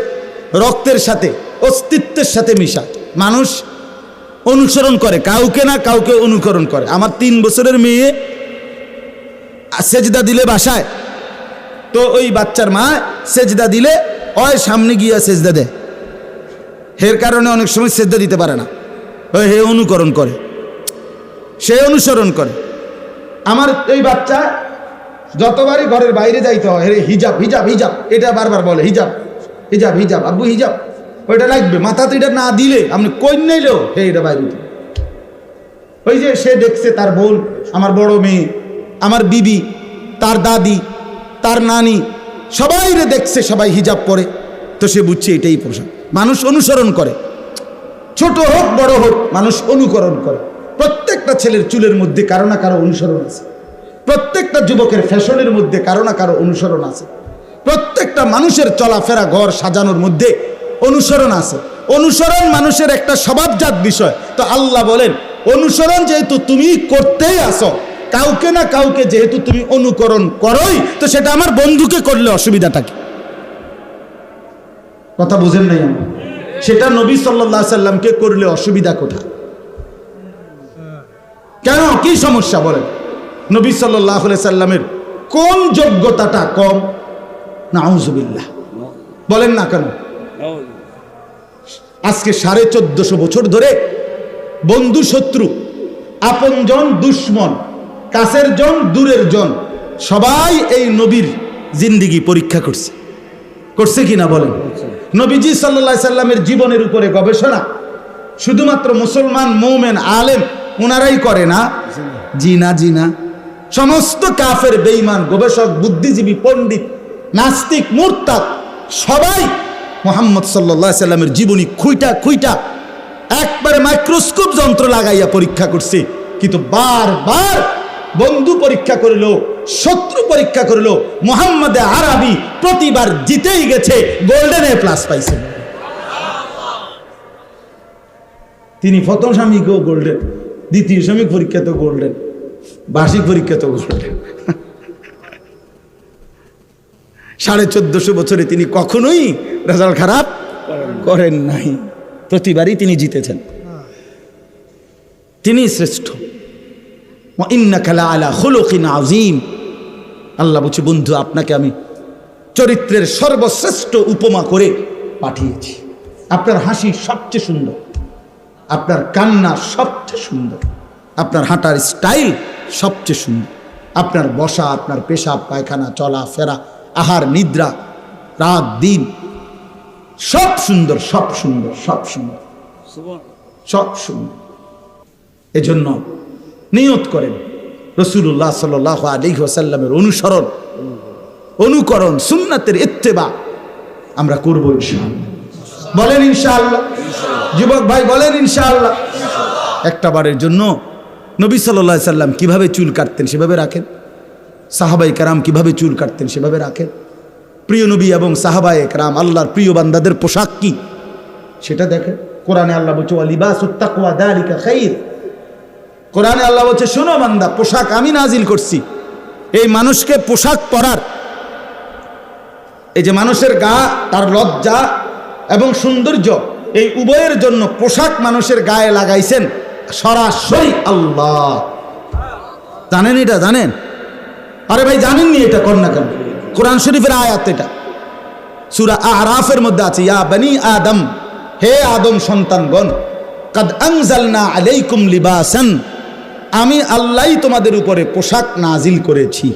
S1: রক্তের সাথে অস্তিত্বের সাথে মিশা। মানুষ অনুসরণ করে, কাউকে না কাউকে অনুকরণ করে। আমার 3 বছরের মেয়ে সেজদা দিলে বাসায়, তো ওই বাচ্চার মা সেজদা দিলে ওই সামনে গিয়া সেজদা দেয়। এর কারণে অনেক সময় সেজদা দিতে পারে না, ওই হে অনুকরণ করে, সে অনুসরণ করে। আমার এই বাচ্চা যতবারই ঘরের বাইরে যাইতে হয়, হে হিজাব হিজাব হিজাব, এটা বারবার বলে হিজাব হিজাব হিজাব, আব্বু হিজাব, ওইটা লাগবে। মাথাতে এটা না দিলে আপনি কই নাইলো হে এটা বাইরে। ওই যে সে দেখছে তার বোন, আমার বড় মেয়ে, আমার বিবি, তার দাদি, তার নানি, সবাই রে দেখছে সবাই হিজাব পরে, তো সে বুঝছে এটাই পোশাক। মানুষ অনুসরণ করে, ছোট হোক বড় হোক মানুষ অনুকরণ করে। প্রত্যেকটা ছেলের চুলের মধ্যে কারো না কারো অনুসরণ আছে, প্রত্যেকটা যুবকের ফ্যাশনের মধ্যে কারো না কারো অনুসরণ আছে, প্রত্যেকটা মানুষের চলাফেরা ঘর সাজানোর মধ্যে অনুসরণ আছে। অনুসরণ মানুষের একটা স্বভাবজাত বিষয়। তো আল্লাহ বলেন অনুসরণ যেহেতু তুমি করতেই আসো, কাউকে না কাউকে যেহেতু তুমি অনুকরণ করোই, তো সেটা আমার বন্ধুকে করলে অসুবিধাটা কি? কথা বুঝেন নাই আমার? সেটা নবী সাল্লাল্লাহু আলাইহি সাল্লামকে করলে অসুবিধা কোথায়? কেন, কি সমস্যা বলেন? নবী সাল্লাল্লাহু আলাইহি সাল্লামের কোন যোগ্যতাটা কম? নাউযুবিল্লাহ, বলেন না কেন? আজকে 1450 বছর ধরে বন্ধু শত্রু, আপনজন দুশ্মন, কাছের জন দূরের জন, সবাই এই নবীর জিন্দেগি পরীক্ষা করছে, করছে কিনা বলেন? নবীজি সাল্লাল্লাহু আলাইহি সাল্লামের জীবনের উপরে গবেষণা শুধুমাত্র মুসলমান মুমিন আলেম ওনারাই করে না, জি না, জি না, সমস্ত কাফের বেঈমান গবেষক বুদ্ধিজীবী পণ্ডিত নাস্তিক মুরতাদ সবাই মুহাম্মদ সাল্লাল্লাহু আলাইহি সাল্লামের জীবনী খুইটা খুইটা একবারে মাইক্রোস্কোপ যন্ত্র লাগাইয়া পরীক্ষা করছে। কিন্তু বারবার বন্ধু পরীক্ষা করিল, শত্রু পরীক্ষা করিল, মুহাম্মদে আরবি প্রতিবার জিতেই গেছে, গোল্ডেন এ প্লাস পাইছে। তিনি প্রথম স্বামীকেও গোল্ডেন, দ্বিতীয় স্বামী পরীক্ষা তো গোল্ডেন, বার্ষিক পরীক্ষা তো গোল্ডেন। 1450 বছরে তিনি কখনোই রেজাল্ট খারাপ করেন নাই, প্রতিবারই তিনি জিতেছেন। তিনি শ্রেষ্ঠ। ওয়া ইন্নাকা লাআলা খুলুকিন আযীম। আল্লাহ বলছে বন্ধু আপনাকে আমি চরিত্রের সর্বশ্রেষ্ঠ উপমা করে পাঠিয়েছি। আপনার হাসি সবচেয়ে সুন্দর, আপনার কান্না সবচেয়ে সুন্দর, আপনার হাঁটার স্টাইল সবচেয়ে সুন্দর, আপনার বসা, আপনার পেশাব পায়খানা চলা ফেরা আহার নিদ্রা রাত দিন সব সুন্দর, সব সুন্দর, সব সুন্দর, সব সুন্দর। এজন্য নিয়ত করেন রাসূলুল্লাহ সাল্লাল্লাহু আলাইহি ওয়াসাল্লামের অনুসরণ, অনুকরণ, সুন্নাতের ইত্তেবা আমরা করব ইনশাআল্লাহ। বলেন ইনশাআল্লাহ। যুবক ভাই বলেন ইনশাআল্লাহ। একটা বারের জন্য নবী সাল্লাল্লাহু আলাইহি সাল্লাম কিভাবে চুল কাটতেন সেভাবে রাখেন, সাহাবায়ে কেরাম কিভাবে চুল কাটতেন সেভাবে রাখেন। প্রিয় নবী এবং সাহাবায়ে কেরাম আল্লাহর প্রিয় বান্দাদের পোশাক কি সেটা দেখেন। কোরআনে আল্লাহ বলছে ওয়া লিবাসুত তাকওয়া যালিকা খাইর। কোরআনে আল্লাহ বলছে শোনো বান্দা, পোশাক আমি নাজিল করছি। এই মানুষকে পোশাক পরার, এই যে মানুষের গা তার লজ্জা এবং সৌন্দর্য, এই উভয়ের জন্য পোশাক মানুষের গায়ে লাগাইছেন সরাসরি আল্লাহ। জানেন এটা? জানেন আরে ভাই জানেননি এটা কর না কেন? কোরআন শরীফের আয়াত এটা, সূরা আরাফের মধ্যে আছে, ইয়া বনি আদম, হে আদম সন্তানগণ, কাদ আনজালনা আলাইকুম লিবাসান, আমি আল্লাহই তোমাদের উপরে পোশাক নাজিল করেছি।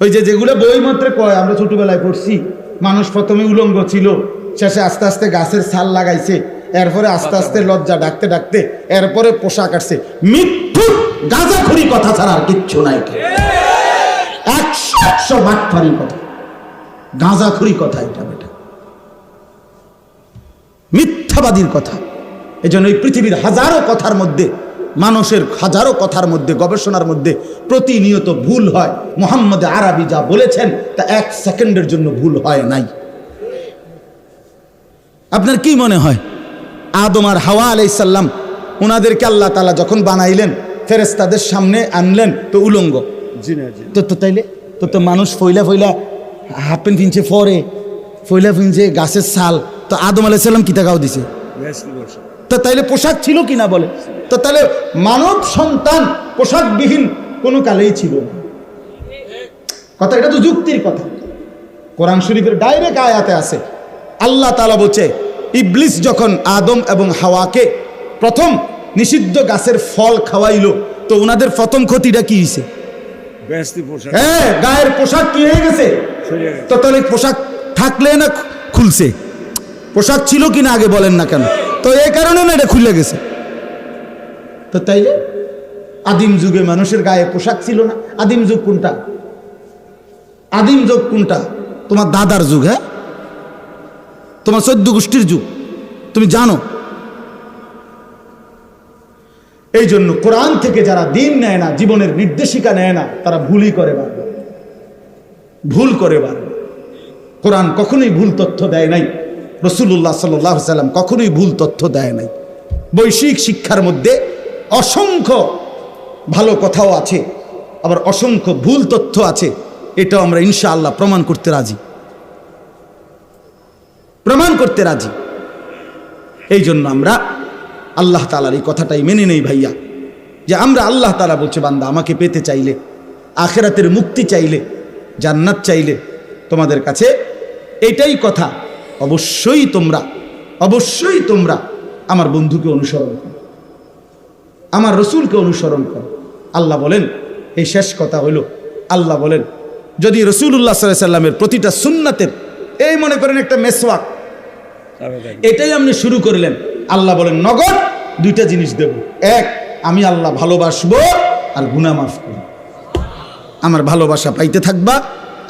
S1: ওই যে যেগুলো বই মন্ত্রে কয়, আমরা ছোটবেলায় পড়ছি, মানুষ প্রথমে উলঙ্গ ছিল, শেষে আস্তে আস্তে গাছের ছাল লাগাইছে, এরপরে আস্তে আস্তে লজ্জা ডাকতে ডাকতে এরপরে পোশাক আসছে। মিথ্যু গাঁজাখুরি কথা ছাড়া আর কিচ্ছু নাই। 100 বাটপারি কথা, গাঁজাখুরি কথা, এটা বেটা মিথ্যাবাদীর কথা। এই জন্য এই পৃথিবীর হাজারো কথার মধ্যে, মানুষের হাজারো কথার মধ্যে, গবেষণার মধ্যে প্রতিনিয়ত ভুল হয়। মুহাম্মদ আরবি যা বলেছেন তা 1 সেকেন্ডের জন্য ভুল হয় নাই। আপনার কি মনে হয় আদম আর হাওয়া আলাইহিস সালাম, ওনাদেরকে আল্লাহ তাআলা যখন বানাইলেন, ফেরেশতাদের সামনে আনলেন তো উলঙ্গ? তো তাইলে তো মানুষ ফইলা ফইলা হাফ প্যান্ট পিনছে, পরে ফইলা পিনছে গাছের ছাল, তো আদম আলাইহিস সালাম কি টাকাও দিছে? তো তাইলে পোশাক ছিল কিনা বলে? তো তাহলে মানব সন্তান পোশাকবিহীন কোনো কালেই ছিল না। কথা, এটা তো যুক্তির কথা। কোরআন শরীফের ডাইরেক্ট আয়াতে আছে, আল্লাহ তাআলা বলছে, ইবলিস যখন আদম এবং হাওয়াকে প্রথম নিষিদ্ধ গাছের ফল খাওয়াইলো, তো ওনাদের প্রথম ক্ষতিটা কি হয়েছে? হ্যাঁ, গায়ের পোশাক কি হয়ে গেছে? তো তাহলে পোশাক থাকলে না খুলছে? পোশাক ছিল কিনা আগে বলেন না কেন? তো এই কারণে না এটা খুলে গেছে। তো তাইলে আদিম যুগে মানুষের গায়ে পোশাক ছিল না? আদিম যুগ কোনটা? আদিম যুগ কোনটা? তোমার দাদার যুগ, হ্যাঁ, তোমার 14 গোষ্ঠীর যুগ, তুমি জানো। এই জন্য কোরআন থেকে যারা দিন নেয় না, জীবনের নির্দেশিকা নেয় না, তারা ভুলই করে বারবার, ভুল করে বারবার। কোরআন কখনোই ভুল তথ্য দেয় নাই, রাসূলুল্লাহ সাল্লাল্লাহু আলাইহি ওয়াসাল্লাম কখনোই ভুল তথ্য দেয় নাই। বৈশ্বিক শিক্ষার মধ্যে অসংখ্য ভালো কথাও আছে, আবার অসংখ্য ভুল তথ্য আছে। এটাও আমরা ইনশাআল্লাহ প্রমাণ করতে রাজি, প্রমাণ করতে রাজি। এই জন্য আমরা আল্লাহ তাআলার এই কথাটাই মেনে নেই ভাইয়া, যে আমরা, আল্লাহ তাআলা বলছে, বান্দা আমাকে পেতে চাইলে, আখিরাতের মুক্তি চাইলে, জান্নাত চাইলে, তোমাদের কাছে এটাই কথা, অবশ্যই তোমরা আমার বন্ধুকে অনুসরণ করো, আমার রসুলকে অনুসরণ করো। আল্লাহ বলেন, এই শেষ কথা হইল, আল্লাহ বলেন, যদি রাসূলুল্লাহ সাল্লাল্লাহু আলাইহি ওয়াসাল্লামের প্রতিটা সুন্নাতের, এই মনে করেন একটা মেসওয়াক, এটাই আপনি শুরু করলেন, আল্লাহ বলেন নগদ 2টা জিনিস দেব। এক, আমি আল্লাহ ভালোবাসবো আর গুনাহ মাফ করব। আমার ভালোবাসা পাইতে থাকবা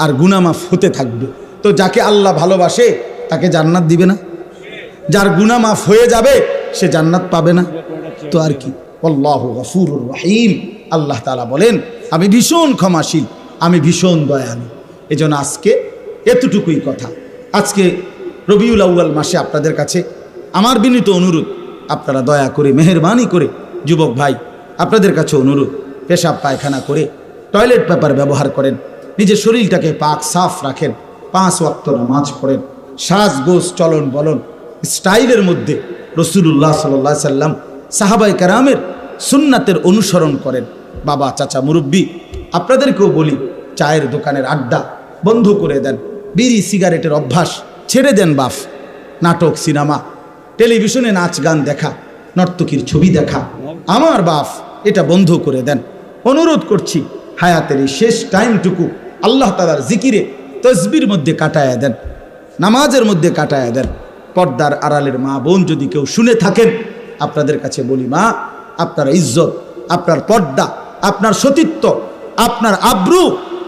S1: আর গুনাহ মাফ হতে থাকবে। তো যাকে আল্লাহ ভালোবাসে তাকে জান্নাত দিবে না? যার গুনাহ মাফ হয়ে যাবে সে জান্নাত পাবে না? তো আর কি। আল্লাহু গফুরুর রহিম, আল্লাহ তাআলা বলেন, আমি ভীষণ ক্ষমাশীল, আমি ভীষণ দয়ালু। এজন্য আজকে এতটুকুই কথা। আজকে রবিউল আউয়াল মাসে আপনাদের কাছে আমার বিনীত অনুরোধ, আপনারা দয়া করে, মেহেরবানি করে, যুবক ভাই, আপনাদের কাছে অনুরোধ, পেশাব পায়খানা করে টয়লেট পেপার ব্যবহার করেন, নিজের শরীরটাকে পাক সাফ রাখেন, 5 ওয়াক্ত নামাজ পড়েন, সাজগোজ চলন বলন স্টাইলের মধ্যে রাসূলুল্লাহ সাল্লাল্লাহু আলাইহি সাল্লাম, সাহাবায়ে কেরামের সুন্নাতের অনুসরণ করেন। বাবা, চাচা, মুরব্বী, আপনাদেরকেও বলি, চায়ের দোকানের আড্ডা বন্ধ করে দেন, বিড়ি সিগারেটের অভ্যাস ছেড়ে দেন বাপ, নাটক, সিনেমা, টেলিভিশনে নাচ গান দেখা, নর্তকীর ছবি দেখা, আমার বাপ, এটা বন্ধ করে দেন। অনুরোধ করছি, হায়াতের এই শেষ টাইমটুকু আল্লাহ তাআলার জিকিরে, তসবির মধ্যে কাটায়া দেন, নামাজের মধ্যে কাটায়া দেন। পর্দার আড়ালের মা বোন যদি কেউ শুনে থাকেন, আপনাদের কাছে বলি, মা, আপনার ইজ্জত, আপনার পর্দা, আপনার সতীত্ব, আপনার আব্রু,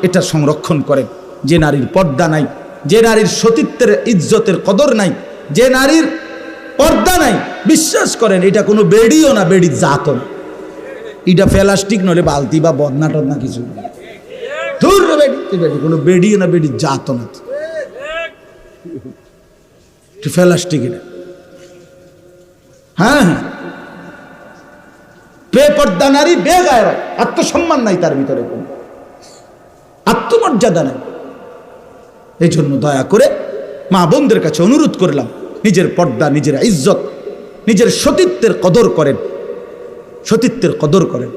S1: এটা সংরক্ষণ করেন। যে নারীর পর্দা নাই, যে নারীর সতীত্বের ইজ্জতের কদর নাই, যে নারীর পর্দা নাই, বিশ্বাস করেন এটা কোনো বেডিও না, বেডির জাতও না, এটা প্লাস্টিক নলে বালতি বা বদনা টদনা কিছু না, ধুর বেডি, কোনো বেডিও না, বেডির জাতও না, প্লাস্টিক এটা। হ্যাঁ, বেপর্দা নারী বেগায়রা, আত্মসম্মান নাই তার ভিতরে, কোনো আত্মমর্যাদা নাই। এই জন্য দয়া করে মা বোনদের কাছে অনুরোধ করলাম, নিজের পর্দা, নিজের ইজ্জত, নিজের সতীত্বের কদর করেন, সতীত্বের কদর করেন।